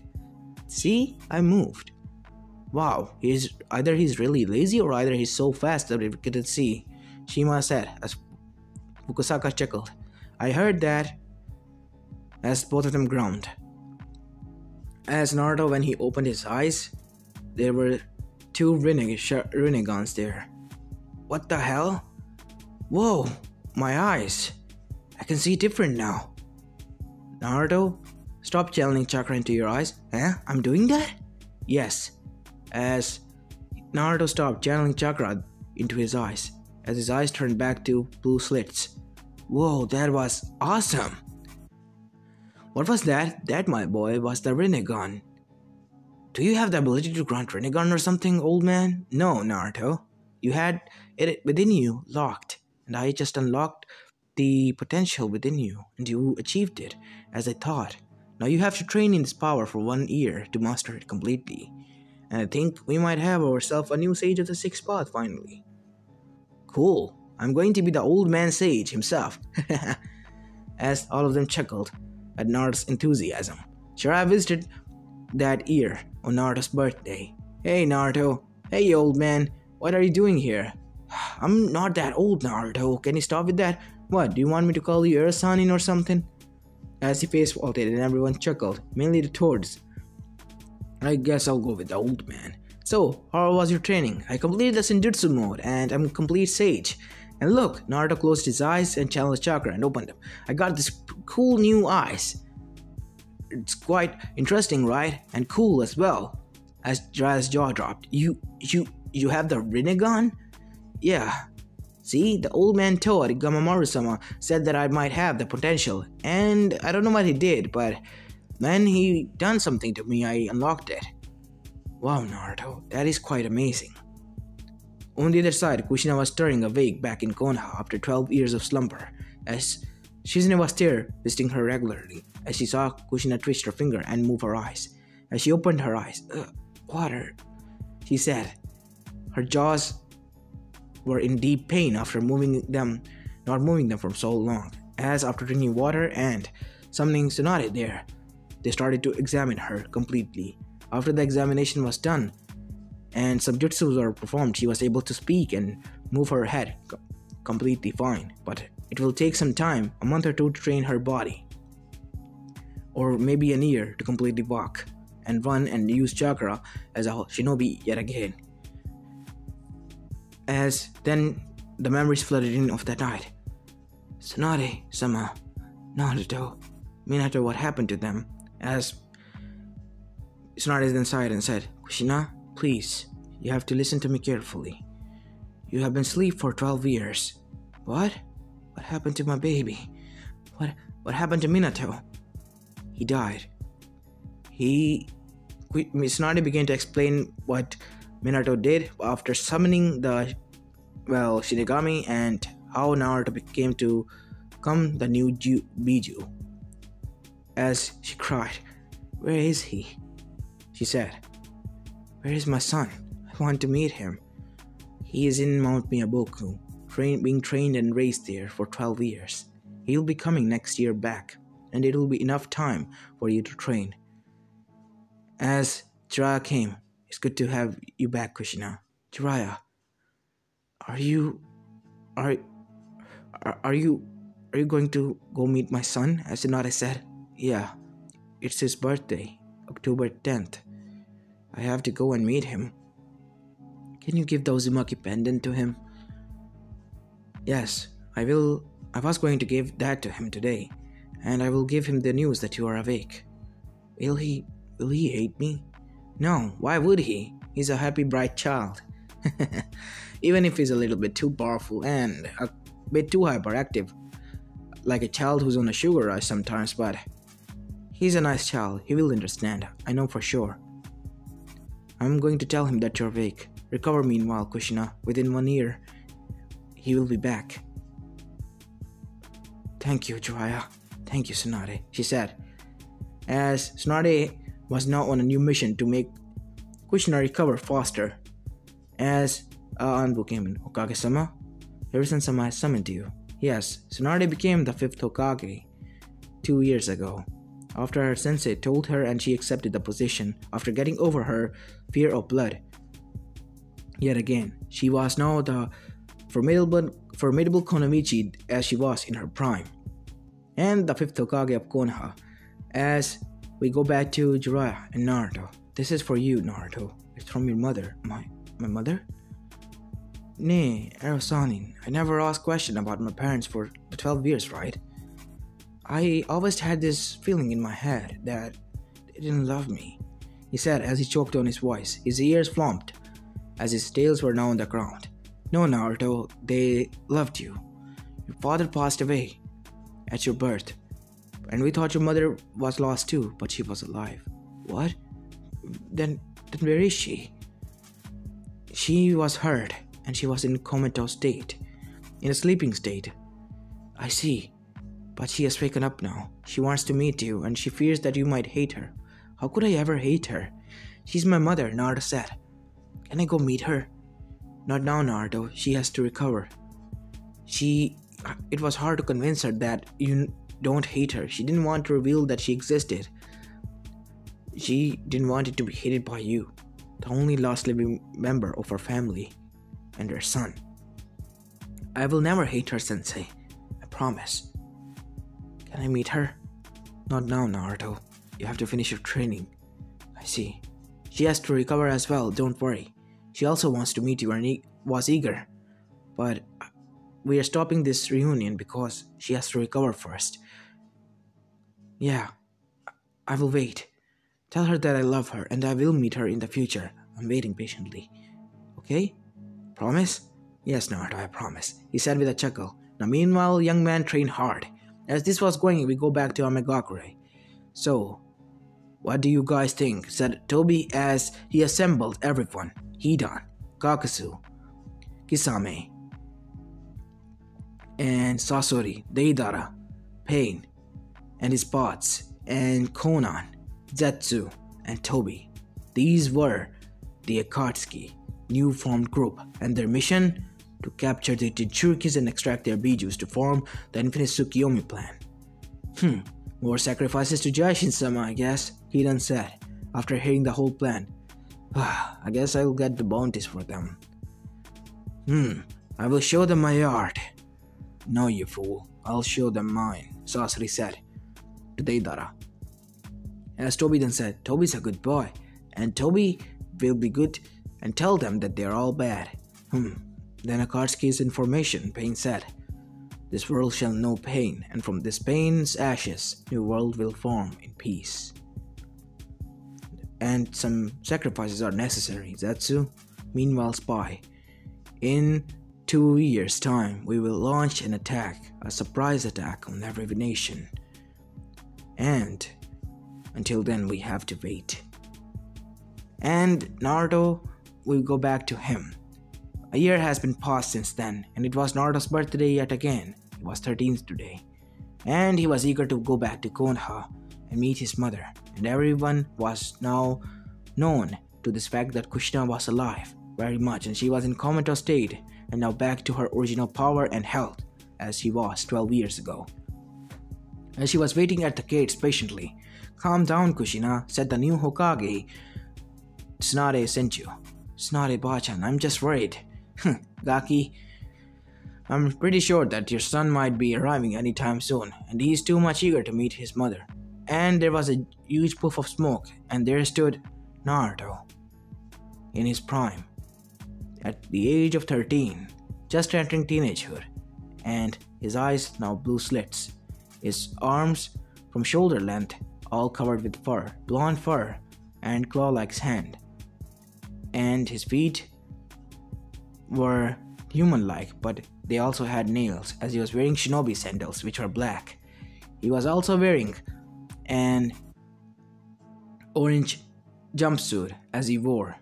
See? I moved. Wow, either he's really lazy or either he's so fast that we couldn't see, Shima said as Fukusaka chuckled. I heard that, as both of them groaned. As Naruto, when he opened his eyes, there were two renegons there. What the hell? Whoa, my eyes. I can see different now. Naruto, stop channeling chakra into your eyes. Huh? I'm doing that? Yes. As Naruto stopped channeling chakra into his eyes, as his eyes turned back to blue slits. Whoa, that was awesome. What was that? That, my boy, was the Rinnegan. Do you have the ability to grant Rinnegan or something, old man? No, Naruto. You had it within you locked, and I just unlocked the potential within you, and you achieved it, as I thought. Now you have to train in this power for 1 year to master it completely. And I think we might have ourselves a new sage of the sixth path finally. Cool. I'm going to be the old man sage himself. As all of them chuckled at Naruto's enthusiasm. Sure, I visited that year on Naruto's birthday. Hey Naruto. Hey old man. What are you doing here? I'm not that old, Naruto. Can you stop with that? What, do you want me to call you Urasanin or something? As he face vaulted and everyone chuckled, mainly the toads. I guess I'll go with the old man. So, how was your training? I completed the Senjutsu mode and I'm a complete sage. And look, Naruto closed his eyes and channeled his chakra and opened them. I got this cool new eyes. It's quite interesting, right? And cool as well. As Jiraiya's jaw dropped. You have the Rinnegan? Yeah. See, the old man Toad, Gamamaru-sama, said that I might have the potential. And I don't know what he did, but when he done something to me, I unlocked it. Wow, Naruto, that is quite amazing. On the other side, Kushina was stirring awake back in Konoha after 12 years of slumber, as Shizune was there visiting her regularly, as she saw Kushina twist her finger and move her eyes. As she opened her eyes, water, she said. Her jaws were in deep pain after not moving them for so long, as after drinking water and summoning Tsunade there, they started to examine her completely. After the examination was done, and some jutsus were performed, she was able to speak and move her head completely fine. But it will take some time, a month or two, to train her body. Or maybe a year to completely walk and run and use chakra as a shinobi yet again. As then the memories flooded in of that night. Tsunade-sama, Naruto, Minato, what happened to them? As Tsunade then sighed and said, Kushina, please, you have to listen to me carefully. You have been asleep for 12 years. What? What happened to my baby? What happened to Minato? He died. Tsunade began to explain what Minato did after summoning the Shinigami and how Naruto became to become the new Biju. As she cried, where is he? She said, where is my son? I want to meet him. He is in Mount Miyaboku, being trained and raised there for 12 years. He'll be coming next year back, and it will be enough time for you to train. As Jiraiya came, it's good to have you back, Kushina. Jiraiya, are you are are you are you going to go meet my son? As Tsunade said. Yeah, it's his birthday, October 10th. I have to go and meet him. Can you give the Uzumaki pendant to him? Yes, I will. I was going to give that to him today, and I will give him the news that you are awake. Will he hate me? No, why would he? He's a happy, bright child. Even if he's a little bit too powerful and a bit too hyperactive, like a child who's on a sugar rush sometimes, but he's a nice child. He will understand. I know for sure. I'm going to tell him that you're awake. Recover meanwhile, Kushina. Within 1 year, he will be back. Thank you, Jiraiya. Thank you, Tsunade, she said. As Tsunade was now on a new mission to make Kushina recover faster. As Anbu came in. Hokage-sama, Hiruzen-sama has summoned you. Yes, Tsunade became the 5th Hokage 2 years ago. After her sensei told her and she accepted the position after getting over her fear of blood. Yet again, she was now the formidable Konomichi as she was in her prime. And the 5th Hokage of Konoha. As we go back to Jiraiya and Naruto. This is for you, Naruto. It's from your mother. My mother? Nay, Erosanin, I never asked question about my parents for the 12 years, right? I always had this feeling in my head that they didn't love me, he said as he choked on his voice. His ears flopped as his tails were now on the ground. No, Naruto, they loved you. Your father passed away at your birth, and we thought your mother was lost too, but she was alive. What? Then where is she? She was hurt, and she was in a comatose state, in a sleeping state. I see, but she has waken up now. She wants to meet you, and she fears that you might hate her. How could I ever hate her? She's my mother, Naruto said. Can I go meet her? Not now, Naruto. She has to recover. It was hard to convince her that you don't hate her. She didn't want to reveal that she existed. She didn't want it to be hated by you, the only last living member of her family, and her son. I will never hate her, Sensei. I promise. Can I meet her? Not now, Naruto. You have to finish your training. I see. She has to recover as well, don't worry. She also wants to meet you and was eager. But we are stopping this reunion because she has to recover first. Yeah, I will wait. Tell her that I love her and I will meet her in the future. I'm waiting patiently. Okay? Promise? Yes, Naruto, I promise, he said with a chuckle. Now meanwhile, young man trained hard. As this was going, we go back to Amegakure. So, what do you guys think? Said Toby as he assembled everyone. Hidan, Kakasu, Kisame, and Sasori, Deidara, Pain, and his bots, and Konan, Zetsu, and Toby. These were the Akatsuki, new formed group, and their mission? To capture the Jinchurikis and extract their bijus to form the Infinite Tsukiyomi plan. More sacrifices to Jaishin-sama, I guess, Hidan said, after hearing the whole plan. I guess I'll get the bounties for them. I will show them my art. No, you fool, I'll show them mine, Sasori said to Deidara. As Toby then said, Toby's a good boy, and Toby will be good and tell them that they're all bad. Then Akatsuki's information, Pain said. This world shall know pain, and from this pain's ashes, new world will form in peace. And some sacrifices are necessary, Zetsu. Meanwhile, spy. In 2 years' time, we will launch an attack, a surprise attack on every nation. And until then, we have to wait. And Naruto, we'll go back to him. A year has been passed since then, and it was Naruto's birthday yet again. He was 13th today. And he was eager to go back to Konoha and meet his mother, and everyone was now known to this fact that Kushina was alive very much, and she was in comatose state, and now back to her original power and health as she was 12 years ago. as she was waiting at the gates patiently. "Calm down, Kushina," said the new Hokage. "Tsunade sent you." "Tsunade Bachan, I'm just worried." "Gaki, I'm pretty sure that your son might be arriving anytime soon, and he's too much eager to meet his mother." And there was a huge puff of smoke, and there stood Naruto in his prime, at the age of 13, just entering teenagehood, and his eyes now blue slits, his arms from shoulder length all covered with fur, blonde fur, and claw-like hand, and his feet were human-like, but they also had nails, as he was wearing shinobi sandals, which were black. He was also wearing an orange jumpsuit as he wore,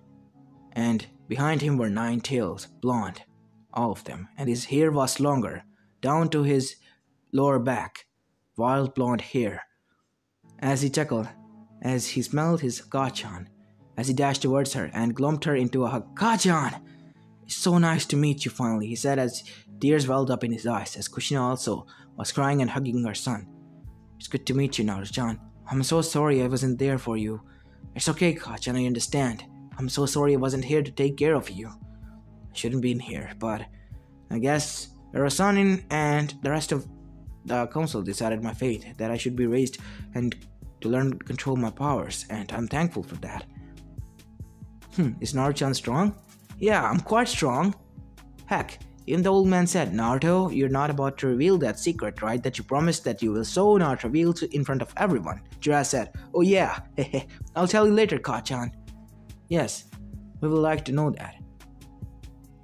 and behind him were 9 tails, blonde, all of them, and his hair was longer, down to his lower back, wild blonde hair. As he chuckled, as he smelled his Kachan, as he dashed towards her and glumped her into a hug. "Kachan! It's so nice to meet you finally," he said as tears welled up in his eyes, as Kushina also was crying and hugging her son. "It's good to meet you, Naruto-chan. I'm so sorry I wasn't there for you." "It's okay, Kachan, I understand. I'm so sorry I wasn't here to take care of you. I shouldn't be in here, but I guess Rasanin and the rest of the council decided my fate, that I should be raised and to learn to control my powers, and I'm thankful for that." Is Naruto-chan strong?" "Yeah, I'm quite strong. Heck, even the old man said, 'Naruto, you're not about to reveal that secret, right? That you promised that you will so not reveal in front of everyone.'" Jiraiya said, "Oh yeah, I'll tell you later, Kachan." "Yes, we would like to know that.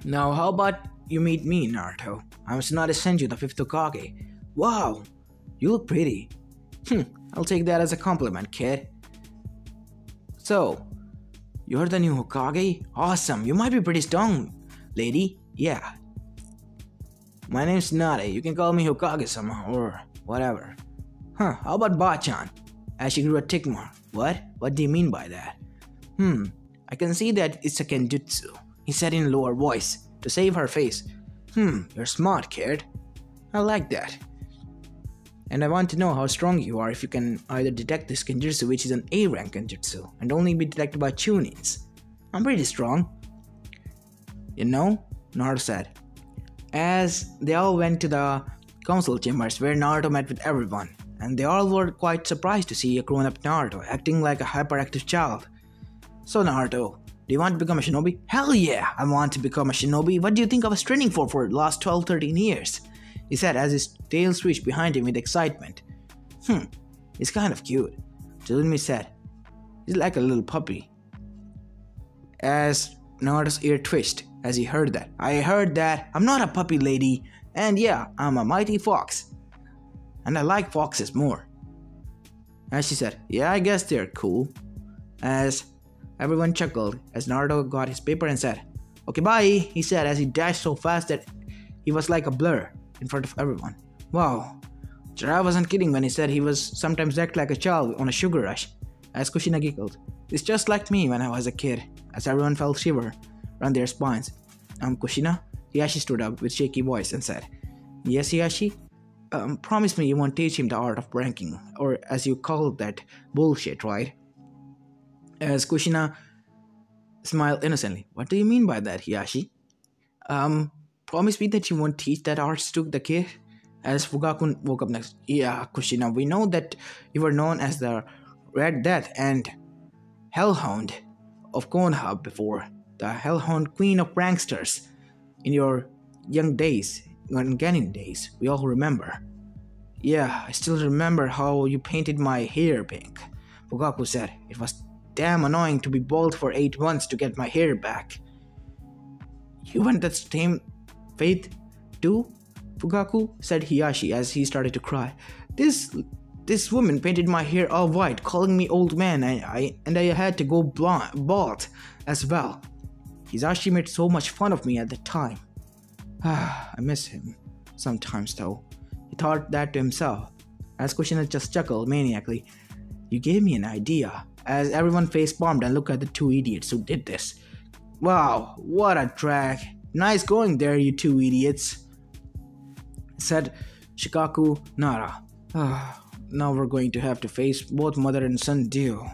Now how about you meet me, Naruto? I'm Tsunade Senju, the 5th Hokage." "Wow, you look pretty." I'll take that as a compliment, kid." "So, you're the new Hokage? Awesome, you might be pretty strong, lady." "Yeah. My name's Tsunade, you can call me Hokage-sama or whatever." How about Bachan?" As she grew a tick more. What do you mean by that?" I can see that it's a kenjutsu," he said in a lower voice, to save her face. You're smart, kid. I like that. And I want to know how strong you are if you can either detect this kenjutsu, which is an A rank kenjutsu, and only be detected by Chunins. I'm pretty strong. You know, Naruto said, as they all went to the council chambers where Naruto met with everyone, and they all were quite surprised to see a grown-up Naruto acting like a hyperactive child. "So Naruto, do you want to become a shinobi?" "Hell yeah, I want to become a shinobi. What do you think I was training for the last 12-13 years? He said as his tail swished behind him with excitement. He's kind of cute, Tsunade said. He's like a little puppy. As Naruto's ear twitched as he heard that. "I heard that. I'm not a puppy, lady. And yeah, I'm a mighty fox. And I like foxes more." As she said, "Yeah, I guess they're cool." As everyone chuckled as Naruto got his paper and said, "Okay, bye," he said as he dashed so fast that he was like a blur in front of everyone. Wow, Jiraiya wasn't kidding when he said he was sometimes act like a child on a sugar rush. As Kushina giggled, "It's just like me when I was a kid," as everyone felt shiver around their spines. Kushina?" Hiyashi stood up with shaky voice and said, "Yes, Hiyashi? Promise me you won't teach him the art of pranking, or as you call that bullshit, right?" As Kushina smiled innocently. "What do you mean by that, Hiyashi?" Promise me that you won't teach that art to the kid?" As Fugaku woke up next. "Yeah, Kushina, we know that you were known as the Red Death and Hellhound of Konoha before, the Hellhound Queen of Pranksters in your young days, in Genin days, we all remember." "Yeah, I still remember how you painted my hair pink," Fugaku said. "It was damn annoying to be bald for 8 months to get my hair back." "You went that same fate too, Fugaku?" said Hiyashi as he started to cry. This woman painted my hair all white, calling me old man, and I had to go bald as well. Hiyashi made so much fun of me at the time. I miss him sometimes though." He thought that to himself, as Kushina just chuckled maniacally. "You gave me an idea," as everyone face palmed and looked at the 2 idiots who did this. "Wow, what a drag. Nice going there, you 2 idiots," said Shikaku Nara. now we're going to have to face both mother and son duo.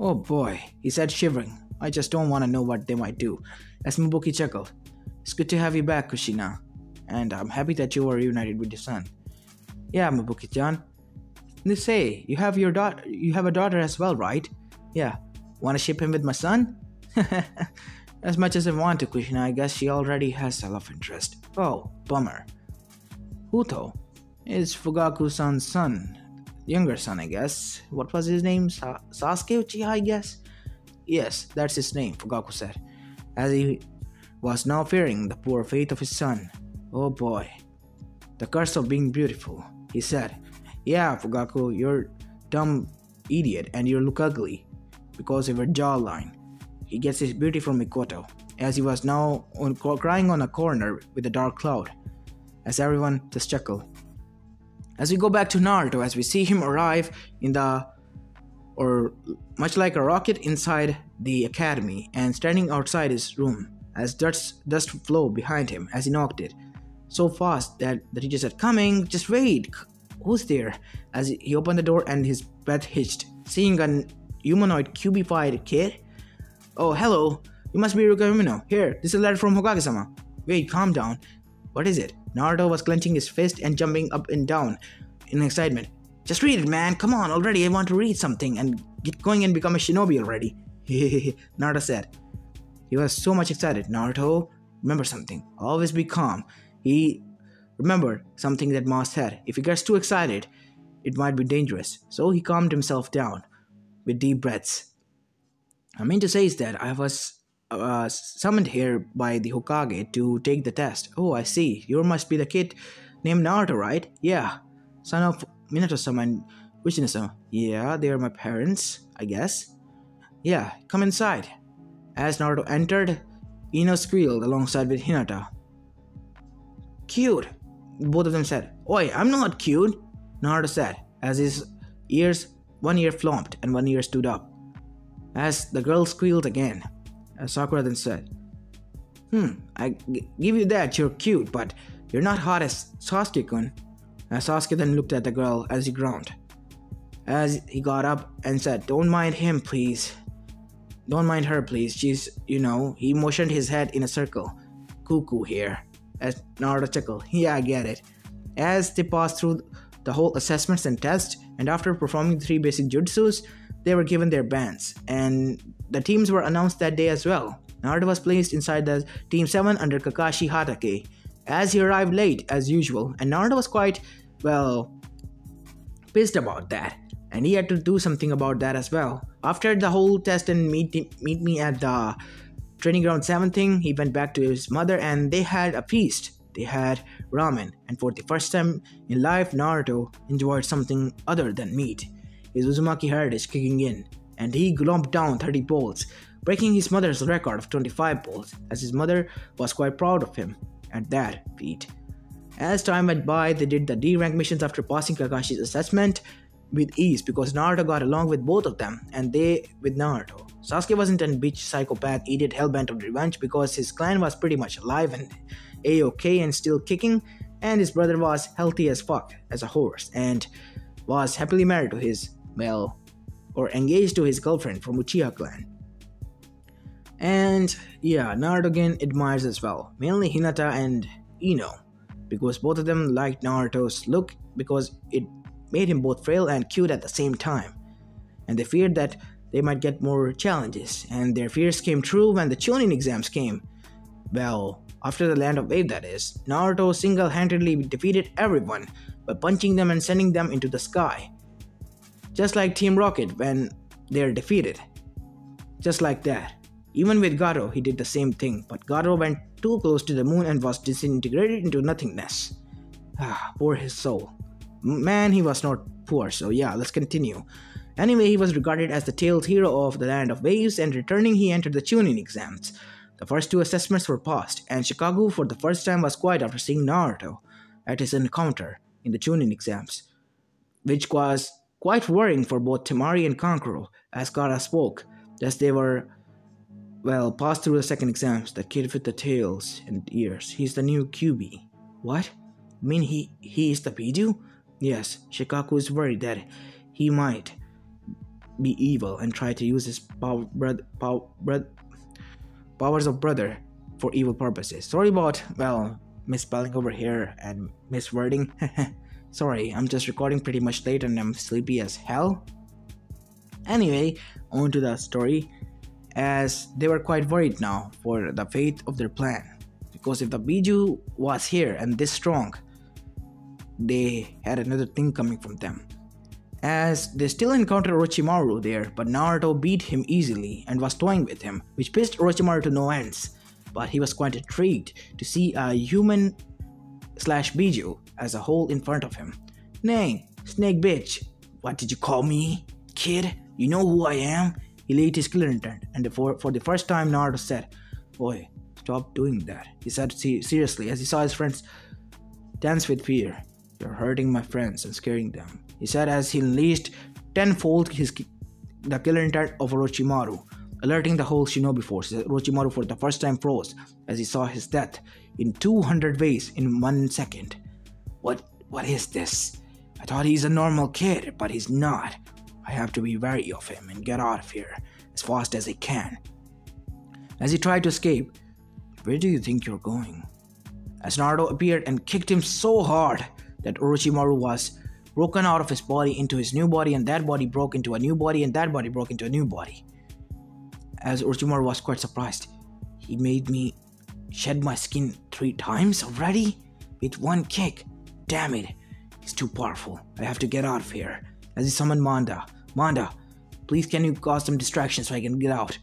Oh boy, he said, shivering. I just don't want to know what they might do. As Mabuki chuckled. It's good to have you back, Kushina. And I'm happy that you are reunited with your son. Yeah, Mabuki-chan. They say, you have a daughter as well, right? Yeah. Wanna ship him with my son? As much as I want to, Kushina, I guess she already has a love interest. Oh, bummer. Huto is Fugaku-san's son. Younger son, I guess. What was his name? Sasuke Uchiha, I guess? Yes, that's his name, Fugaku said, as he was now fearing the poor fate of his son. Oh boy. The curse of being beautiful, he said. Yeah, Fugaku, you're dumb idiot and you look ugly because of your jawline. He gets his beauty from Mikoto, as he was now crying on a corner with a dark cloud, as everyone just chuckled. As we go back to Naruto, as we see him arrive much like a rocket inside the academy and standing outside his room, as dust flow behind him as he knocked it so fast that the teacher said, "Coming, just wait, who's there?" As he opened the door and his breath hitched, seeing a humanoid cubified kid. "Oh, hello, you must be Ruka Umino. Here, this is a letter from Hokage-sama." "Wait, calm down. What is it?" Naruto was clenching his fist and jumping up and down in excitement. "Just read it, man. Come on, already. I want to read something and get going and become a shinobi already." Naruto said. He was so much excited. "Naruto, remember something. Always be calm." He remembered something that Ma said. If he gets too excited, it might be dangerous. So he calmed himself down with deep breaths. I mean to say is that I was summoned here by the Hokage to take the test. "Oh, I see. You must be the kid named Naruto, right?" "Yeah. Son of Minato-sama and Uchiha-sama." "Yeah, they are my parents, I guess." "Yeah, come inside." As Naruto entered, Ino squealed alongside with Hinata. "Cute," both of them said. "Oi, I'm not cute," Naruto said, as his one ear flopped and one ear stood up. As the girl squealed again, Sakura then said, I give you that, you're cute, but you're not hot as Sasuke-kun." As Sasuke then looked at the girl as he groaned. As he got up and said, "Don't mind him, please. Don't mind her, please. She's, he motioned his head in a circle. Cuckoo here." As Naruto chuckled. "Yeah, I get it." As they passed through the whole assessments and tests, and after performing 3 basic jutsus, they were given their bands, and the teams were announced that day as well. Naruto was placed inside the Team 7 under Kakashi Hatake, as he arrived late as usual, and Naruto was quite, pissed about that, and he had to do something about that as well. After the whole test and meet me at the training ground 7 thing, he went back to his mother and they had a feast. They had ramen, and for the first time in life, Naruto enjoyed something other than meat. His Uzumaki heritage kicking in, and he gulped down 30 bowls, breaking his mother's record of 25 bowls, as his mother was quite proud of him at that feat. As time went by, they did the D-rank missions after passing Kakashi's assessment with ease because Naruto got along with both of them, and they with Naruto. Sasuke wasn't a bitch psychopath idiot hellbent on revenge because his clan was pretty much alive and A-okay and still kicking, and his brother was healthy as fuck as a horse and was happily married to his, engaged to his girlfriend from Uchiha clan. And yeah, Naruto again admires as well, mainly Hinata and Ino, because both of them liked Naruto's look because it made him both frail and cute at the same time. And they feared that they might get more challenges, and their fears came true when the Chunin exams came. After the Land of Wave that is, Naruto single-handedly defeated everyone by punching them and sending them into the sky. Just like Team Rocket when they're defeated. Just like that. Even with Gato, he did the same thing, but Gato went too close to the moon and was disintegrated into nothingness. Poor his soul. Man, he was not poor, so yeah, let's continue. Anyway, he was regarded as the tailed hero of the Land of Waves, and returning he entered the Chunin exams. The first 2 assessments were passed, and Chicago for the first time was quiet after seeing Naruto at his encounter in the Chunin exams, which was quite worrying for both Temari and Kankuro, as Kara spoke, as they were, passed through the second exams. "The kid with the tails and ears, he's the new QB." "What? You mean he is the Biju?" Yes, Shikaku is worried that he might be evil and try to use his powers of brother for evil purposes. Sorry about, well, misspelling over here and miswording. Sorry, I'm just recording pretty much late and I'm sleepy as hell. Anyway, on to the story, as they were quite worried now for the fate of their plan. Because if the Biju was here and this strong, they had another thing coming from them. As they still encountered Orochimaru there, but Naruto beat him easily and was toying with him, which pissed Orochimaru to no ends. But he was quite intrigued to see a human slash Biju as a whole in front of him. Nay, snake bitch, what did you call me? Kid, you know who I am? He laid his killer intent, and for the first time Naruto said, "Boy, stop doing that." He said seriously as he saw his friends dance with fear. "You're hurting my friends and scaring them," he said as he unleashed tenfold the killer intent of Orochimaru, alerting the whole shinobi force. Orochimaru for the first time froze as he saw his death in 200 ways in 1 second. What is this? I thought he's a normal kid, but he's not. I have to be wary of him and get out of here as fast as I can. As he tried to escape, "Where do you think you're going?" As Naruto appeared and kicked him so hard that Orochimaru was broken out of his body into his new body, and that body broke into a new body, and that body broke into a new body. As Orochimaru was quite surprised, "He made me shed my skin 3 times already? With 1 kick? Damn it, he's too powerful. I have to get out of here." As he summoned Manda. "Manda, please can you cause some distraction so I can get out?"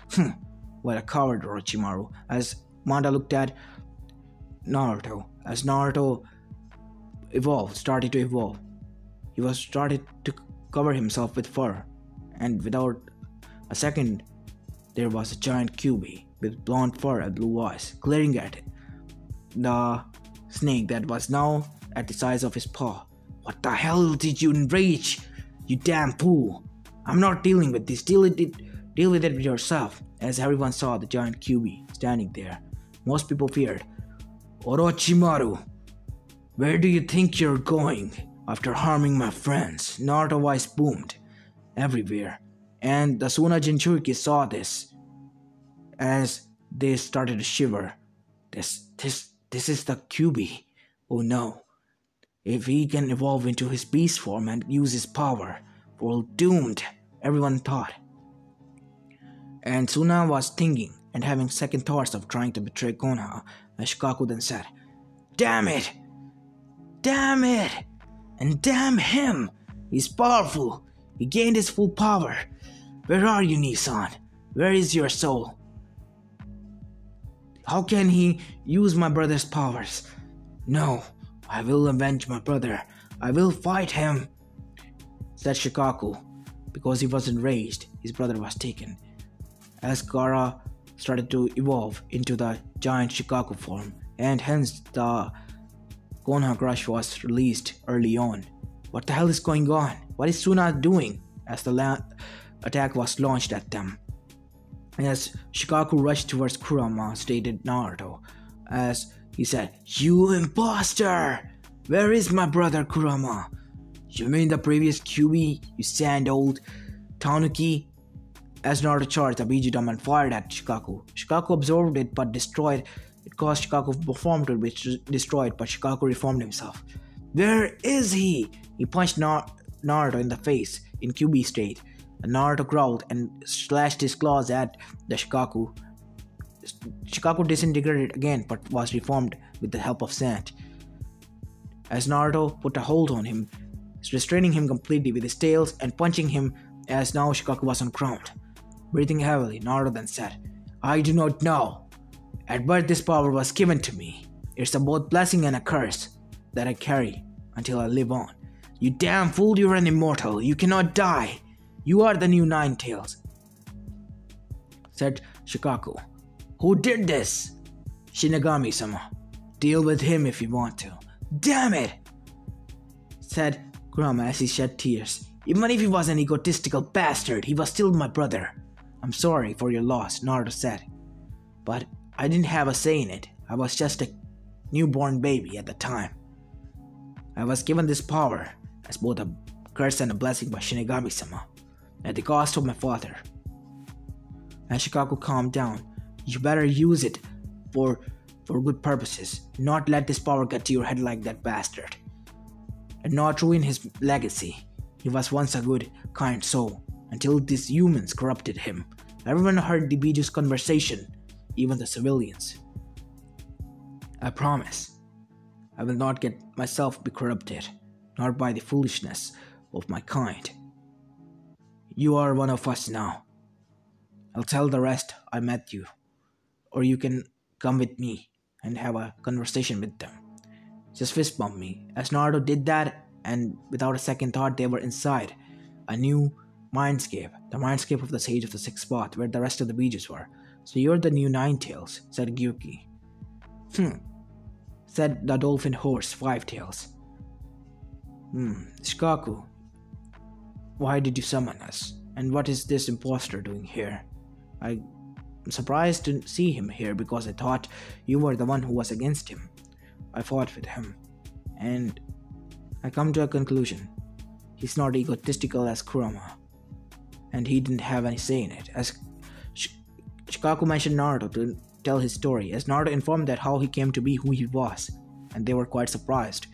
What a coward, Orochimaru. As Manda looked at Naruto, as Naruto started to evolve, he was started to cover himself with fur, and without a second, there was a giant Kyuubi with blonde fur and blue eyes glaring at it. The snake that was now at the size of his paw. "What the hell did you enrage? You damn fool! I'm not dealing with this. Deal with it yourself." As everyone saw the giant Kyuubi standing there, most people feared. "Orochimaru, where do you think you're going after harming my friends?" Naruto's voice boomed everywhere, and the Suna Jinchuriki saw this as they started to shiver. This is the Kyuubi. Oh no. If he can evolve into his beast form and use his power, we're doomed, everyone thought. And Suna was thinking and having second thoughts of trying to betray Konoha, as Shikaku then said, "Damn it! Damn it! And damn him! He's powerful! He gained his full power! Where are you, Nissan? Where is your soul? How can he use my brother's powers? No, I will avenge my brother. I will fight him," said Shikaku, because he was enraged his brother was taken. As Gaara started to evolve into the giant Shikaku form, and hence the Konoha Crush was released early on. What the hell is going on? What is Suna doing? As the attack was launched at them. As Shikaku rushed towards Kurama, stated Naruto, as he said, "You imposter! Where is my brother Kurama? You mean the previous Kyuubi, you sand old Tanuki?" As Naruto charged, the Biju Daman fired at Shikaku. Shikaku absorbed it but destroyed. It caused Shikaku's form to be destroyed, but Shikaku reformed himself. "Where is he?" He punched Naruto in the face in Kyuubi state. And Naruto growled and slashed his claws at the Shikaku. Shikaku disintegrated again but was reformed with the help of sand. As Naruto put a hold on him, restraining him completely with his tails and punching him, as now Shikaku was on ground. Breathing heavily, Naruto then said, "I do not know. At birth this power was given to me. It's a both blessing and a curse that I carry until I live on. You damn fool, you're an immortal. You cannot die. You are the new Nine Tails," said Shikaku. "Who did this?" "Shinigami-sama. Deal with him if you want to." "Damn it," said Kurama as he shed tears. "Even if he was an egotistical bastard, he was still my brother." "I'm sorry for your loss," Naruto said. "But I didn't have a say in it. I was just a newborn baby at the time. I was given this power, as both a curse and a blessing by Shinigami-sama, at the cost of my father. And Shikaku, calm down. You better use it for good purposes, not let this power get to your head like that bastard, and not ruin his legacy. He was once a good, kind soul, until these humans corrupted him. Everyone heard the Biju's conversation, even the civilians. I promise, I will not get myself be corrupted, not by the foolishness of my kind. You are one of us now. I'll tell the rest I met you, or you can come with me and have a conversation with them. Just fist bump me. As Naruto did that, and without a second thought, they were inside a new mindscape, the mindscape of the Sage of the Sixth Path, where the rest of the Bijus were. So you're the new Nine Tails, said Gyuki. Said the dolphin horse, Five Tails. Shikaku, why did you summon us? And what is this imposter doing here? I'm surprised to see him here because I thought you were the one who was against him. I fought with him, and I come to a conclusion. He's not egotistical as Kurama, and he didn't have any say in it. As Shikaku mentioned Naruto to tell his story, as Naruto informed that how he came to be who he was, and they were quite surprised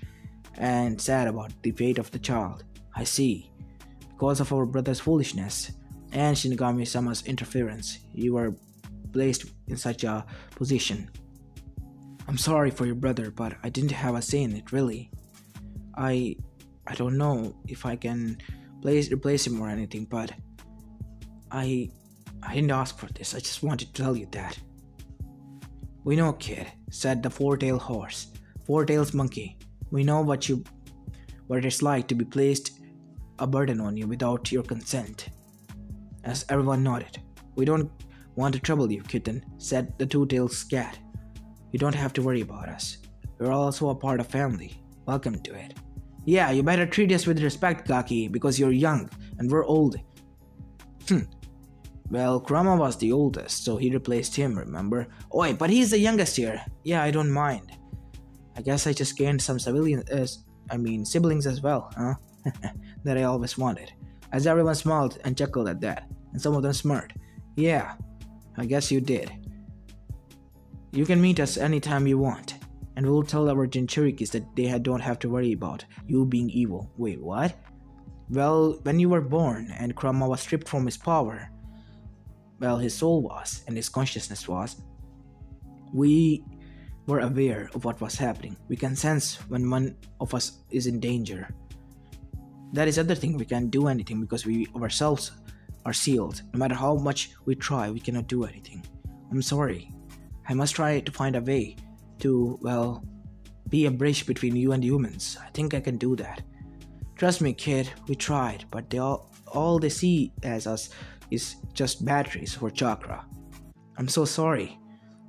and sad about the fate of the child. I see. Because of our brother's foolishness and Shinigami-sama's interference, you were placed in such a position. I'm sorry for your brother, but I didn't have a say in it, really. I don't know if I can replace him or anything, but I didn't ask for this. I just wanted to tell you that. We know, kid, said the four-tailed horse. Four-tailed monkey. We know what it's like to be placed a burden on you without your consent. As everyone nodded. We don't want to trouble you, kitten, said the two-tailed cat. You don't have to worry about us. We're also a part of family. Welcome to it. Yeah, you better treat us with respect, Gaki, because you're young and we're old. Well, Kurama was the oldest, so he replaced him, remember? Oi, but he's the youngest here. Yeah, I don't mind. I guess I just gained some siblings as well, huh? That I always wanted. As everyone smiled and chuckled at that, and some of them smirked. Yeah, I guess you did. You can meet us anytime you want, and we'll tell our Jinchurikis that they don't have to worry about you being evil. Wait, what? Well, when you were born and Kurama was stripped from his power, well, his soul was, and his consciousness was, we were aware of what was happening. We can sense when one of us is in danger. That is other thing, we can't do anything because we ourselves are sealed. No matter how much we try, we cannot do anything. I'm sorry. I must try to find a way to, well, be a bridge between you and humans. I think I can do that. Trust me, kid, we tried, but all they see as us is just batteries for chakra. I'm so sorry,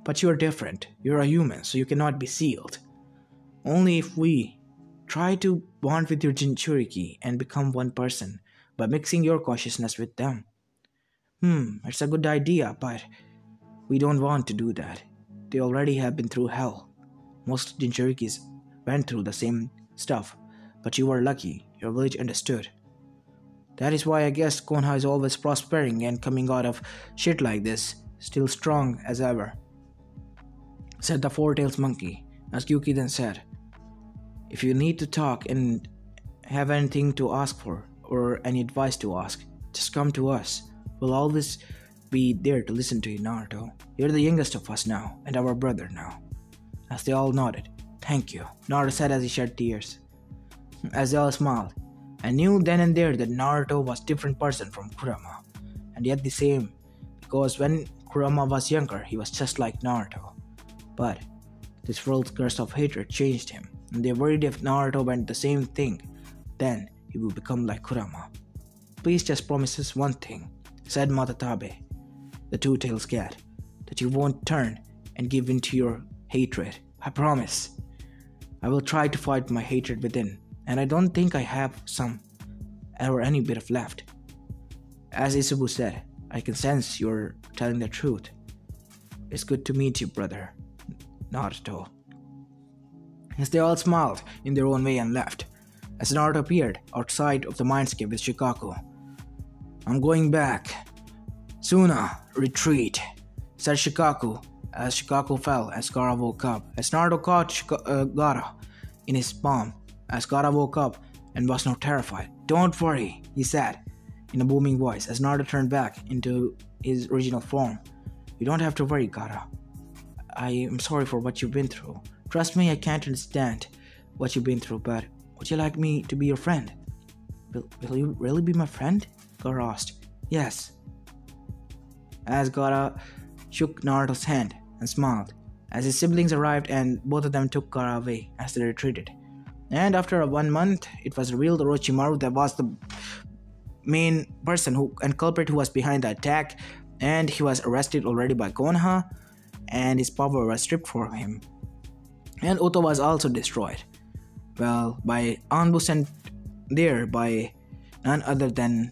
but you're different. You're a human, so you cannot be sealed. Only if we try to bond with your Jinchuriki and become one person by mixing your consciousness with them. It's a good idea, but we don't want to do that. They already have been through hell. Most Jinchurikis went through the same stuff, but you were lucky. Your village understood. That is why I guess Konoha is always prospering and coming out of shit like this, still strong as ever, said the four-tailed monkey, as Gyuki then said, if you need to talk and have anything to ask for, or any advice to ask, just come to us. We'll always be there to listen to you, Naruto. You're the youngest of us now, and our brother now. As they all nodded, thank you, Naruto said as he shed tears. As they all smiled, I knew then and there that Naruto was a different person from Kurama, and yet the same, because when Kurama was younger, he was just like Naruto. But this world's curse of hatred changed him, and they worried if Naruto went the same thing, then he will become like Kurama. Please just promise us one thing, said Matatabe, the two-tailed cat, that you won't turn and give in to your hatred. I promise. I will try to fight my hatred within, and I don't think I have some or any bit of left. As Isubu said, I can sense you're telling the truth. It's good to meet you, brother Naruto. As they all smiled in their own way and left, as Naruto appeared outside of the mindscape with Shikaku. "I'm going back. Suna, retreat," said Shikaku as Shikaku fell as Gaara woke up. As Naruto caught Gaara in his palm as Gaara woke up and was now terrified. "Don't worry," he said in a booming voice as Naruto turned back into his original form. "You don't have to worry, Gaara. I am sorry for what you've been through. Trust me, I can't understand what you've been through, but would you like me to be your friend?" Will you really be my friend?" Gaara asked. "Yes." As Gaara shook Naruto's hand and smiled as his siblings arrived, and both of them took Gaara away as they retreated. And after 1 month, it was revealed Orochimaru that was the main person and culprit who was behind the attack, and he was arrested already by Konoha, and his power was stripped from him. And Oto was also destroyed. Well, by Anbu sent there by none other than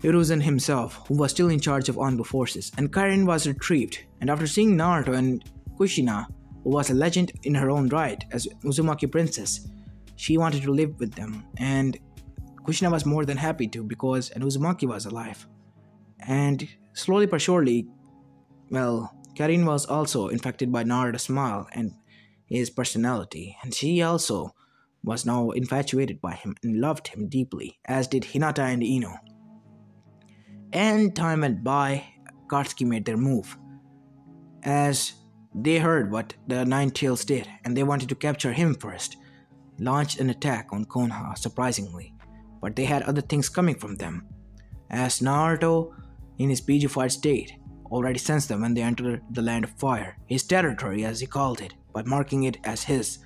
Hiruzen himself, who was still in charge of Anbu forces, and Karin was retrieved. And after seeing Naruto and Kushina, who was a legend in her own right as Uzumaki princess, she wanted to live with them, and Kushina was more than happy to because Uzumaki was alive. And slowly but surely, well, Karin was also infected by Naruto's smile and his personality, and she also was now infatuated by him and loved him deeply, as did Hinata and Ino. And time went by, Katsuki made their move, as they heard what the Nine Tails did, and they wanted to capture him first, launched an attack on Konoha, surprisingly, but they had other things coming from them, as Naruto, in his Bijufied state, already sensed them when they entered the Land of Fire, his territory as he called it, by marking it as his.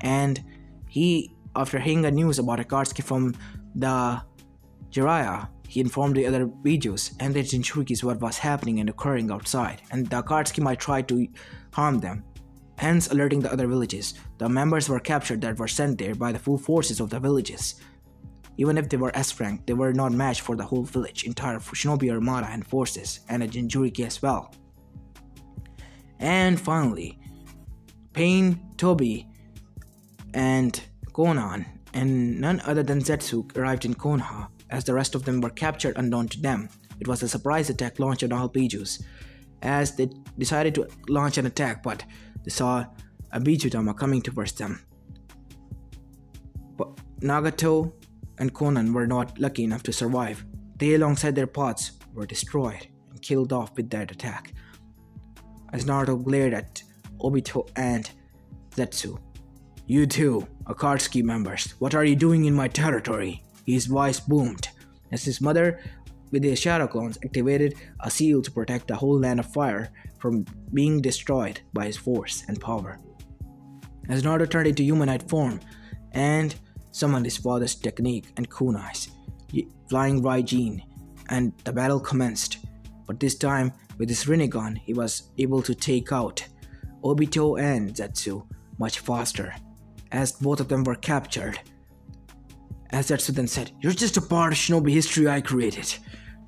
And he, after hearing the news about Akatsuki from the Jiraiya, he informed the other Bijus and the Jinchurikis what was happening and occurring outside, and the Akatsuki might try to harm them, hence alerting the other villages. The members were captured that were sent there by the full forces of the villages. Even if they were S-rank, they were not matched for the whole village, entire Shinobi Armada and forces, and a Jinchuriki as well. And finally, Pain, Tobi, and Konan, and none other than Zetsu arrived in Konoha, as the rest of them were captured unknown to them. It was a surprise attack launched on all Bijus, as they decided to launch an attack, but they saw a Bijutama coming towards them. But Nagato and Konan were not lucky enough to survive. They, alongside their pods, were destroyed and killed off with that attack. As Naruto glared at Obito and Zetsu. "You two, Akatsuki members, what are you doing in my territory?" His voice boomed, as his mother, with the Shadow Clones, activated a seal to protect the whole Land of Fire from being destroyed by his force and power. As Naruto turned into humanite form and summoned his father's technique and kunais, Flying Raijin, and the battle commenced. But this time, with his Rinnegan, he was able to take out Obito and Zetsu much faster, as both of them were captured. As Zetsu then said, "You're just a part of Shinobi history I created.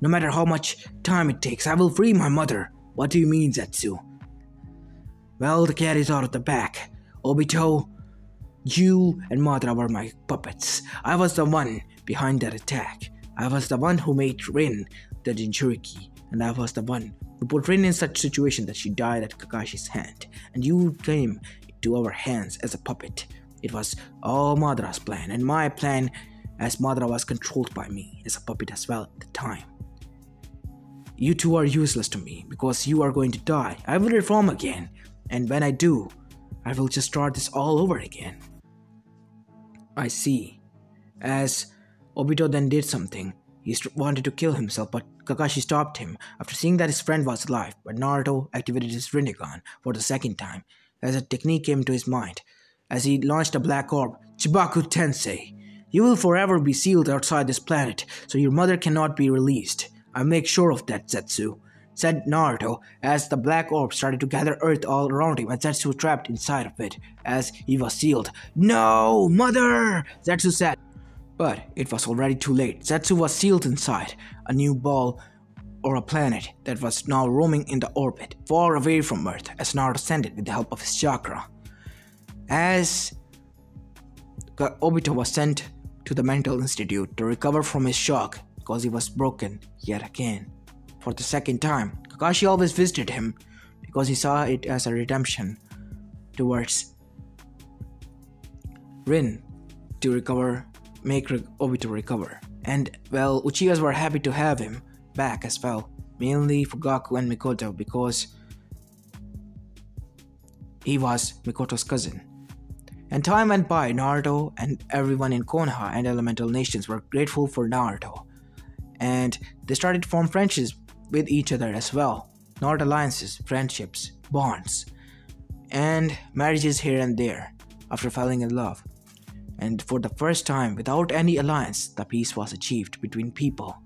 No matter how much time it takes, I will free my mother." "What do you mean, Zetsu?" "Well, the cat is out of the bag. Obito, you and Madara were my puppets. I was the one behind that attack. I was the one who made Rin the Jinchuriki, and I was the one who put Rin in such situation that she died at Kakashi's hand, and you came to our hands as a puppet. It was all Madara's plan, and my plan, as Madara was controlled by me as a puppet as well at the time. You two are useless to me because you are going to die. I will reform again, and when I do, I will just start this all over again." "I see." As Obito then did something, he wanted to kill himself, but Kakashi stopped him after seeing that his friend was alive. But Naruto activated his Rinnegan for the second time, as a technique came to his mind, as he launched a black orb, Chibaku Tensei. "You will forever be sealed outside this planet, so your mother cannot be released. I'll make sure of that, Zetsu," said Naruto, as the black orb started to gather earth all around him and Zetsu trapped inside of it, as he was sealed. "No, mother!" Zetsu said. But it was already too late. Zetsu was sealed inside a new ball or a planet that was now roaming in the orbit, far away from Earth, as Naruto sent it with the help of his chakra. As Obito was sent to the mental institute to recover from his shock because he was broken yet again. For the second time, Kakashi always visited him because he saw it as a redemption towards Rin to recover, make Obito recover. And well, Uchihas were happy to have him back as well, mainly for Gaku and Mikoto because he was Mikoto's cousin. And time went by. Naruto and everyone in Konoha and Elemental Nations were grateful for Naruto, and they started to form friendships with each other as well. Not alliances, friendships, bonds, and marriages here and there after falling in love. And for the first time, without any alliance, the peace was achieved between people,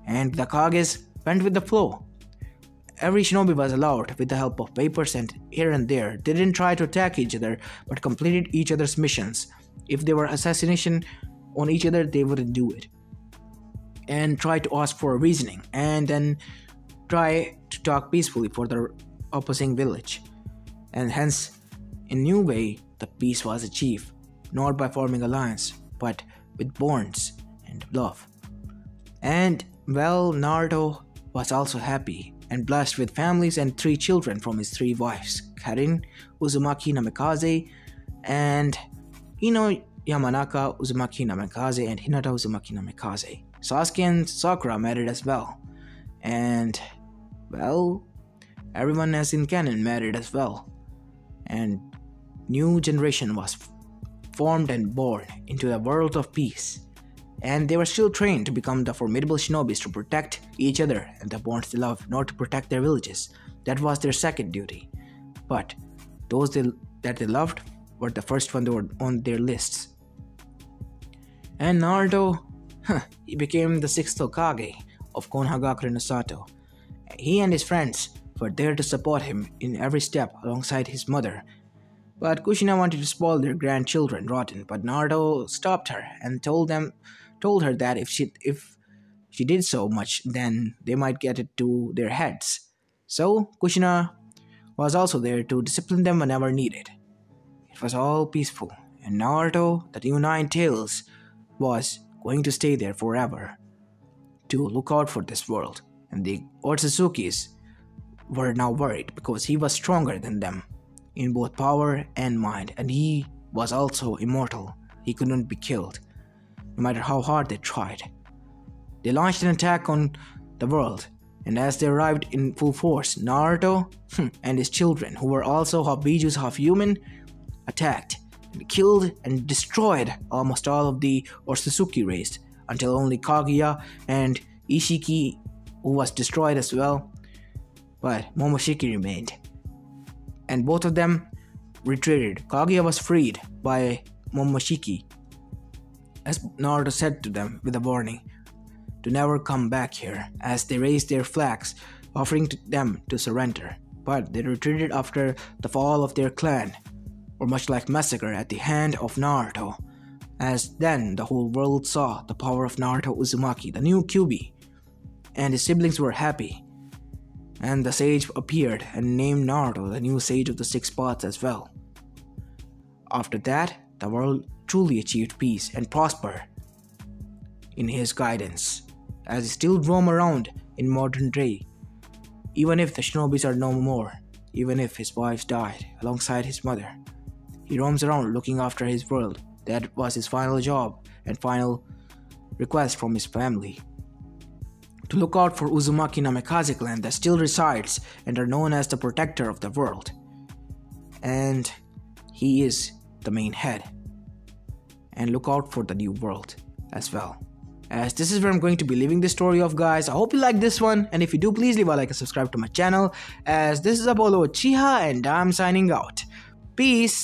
and the Kages went with the flow. Every shinobi was allowed with the help of papers, and here and there they didn't try to attack each other but completed each other's missions. If there were assassination on each other, they wouldn't do it and try to ask for a reasoning and then try to talk peacefully for the opposing village. And hence, in new way, the peace was achieved, not by forming alliance but with bonds and love. And well, Naruto was also happy and blessed with families and 3 children from his 3 wives, Karin, Uzumaki Namikaze, and Yamanaka Uzumaki Namikaze, and Hinata Uzumaki Namikaze. Sasuke and Sakura married as well, and well, everyone as in canon married as well, and new generation was formed and born into the world of peace. And they were still trained to become the formidable shinobis to protect each other and the bonds they love, not to protect their villages. That was their second duty. But those that they loved were the first one that were on their lists. And Naruto, he became the 6th Hokage of Konohagakure no Sato. He and his friends were there to support him in every step alongside his mother. But Kushina wanted to spoil their grandchildren rotten, but Naruto stopped her and told her that if she did so much, then they might get it to their heads. So Kushina was also there to discipline them whenever needed. It was all peaceful, and Naruto, the new 9 Tails, was going to stay there forever to look out for this world. And the Otsuzukis were now worried because he was stronger than them in both power and mind, and he was also immortal. He couldn't be killed, no matter how hard they tried. They launched an attack on the world, and as they arrived in full force, Naruto and his children, who were also half Bijus, half human, attacked and killed and destroyed almost all of the Otsutsuki race, until only Kaguya and Ishiki, who was destroyed as well, but Momoshiki remained. And both of them retreated. Kaguya was freed by Momoshiki, as Naruto said to them with a warning to never come back here, as they raised their flags, offering them to surrender. But they retreated after the fall of their clan, or much like massacre at the hand of Naruto, as then the whole world saw the power of Naruto Uzumaki, the new Kyuubi, and his siblings were happy. And the sage appeared and named Naruto the new sage of the 6 paths as well. After that, the world truly achieved peace and prospered in his guidance, as he still roam around in modern day, even if the shinobis are no more, even if his wives died alongside his mother. He roams around looking after his world. That was his final job and final request from his family, to look out for Uzumaki Namikaze clan that still resides and are known as the protector of the world. And he is the main head. And look out for the new world as well. As this is where I'm going to be leaving this story off, guys. I hope you like this one, and if you do, please leave a like and subscribe to my channel, as this is Apollo Uchiha and I'm signing out. Peace.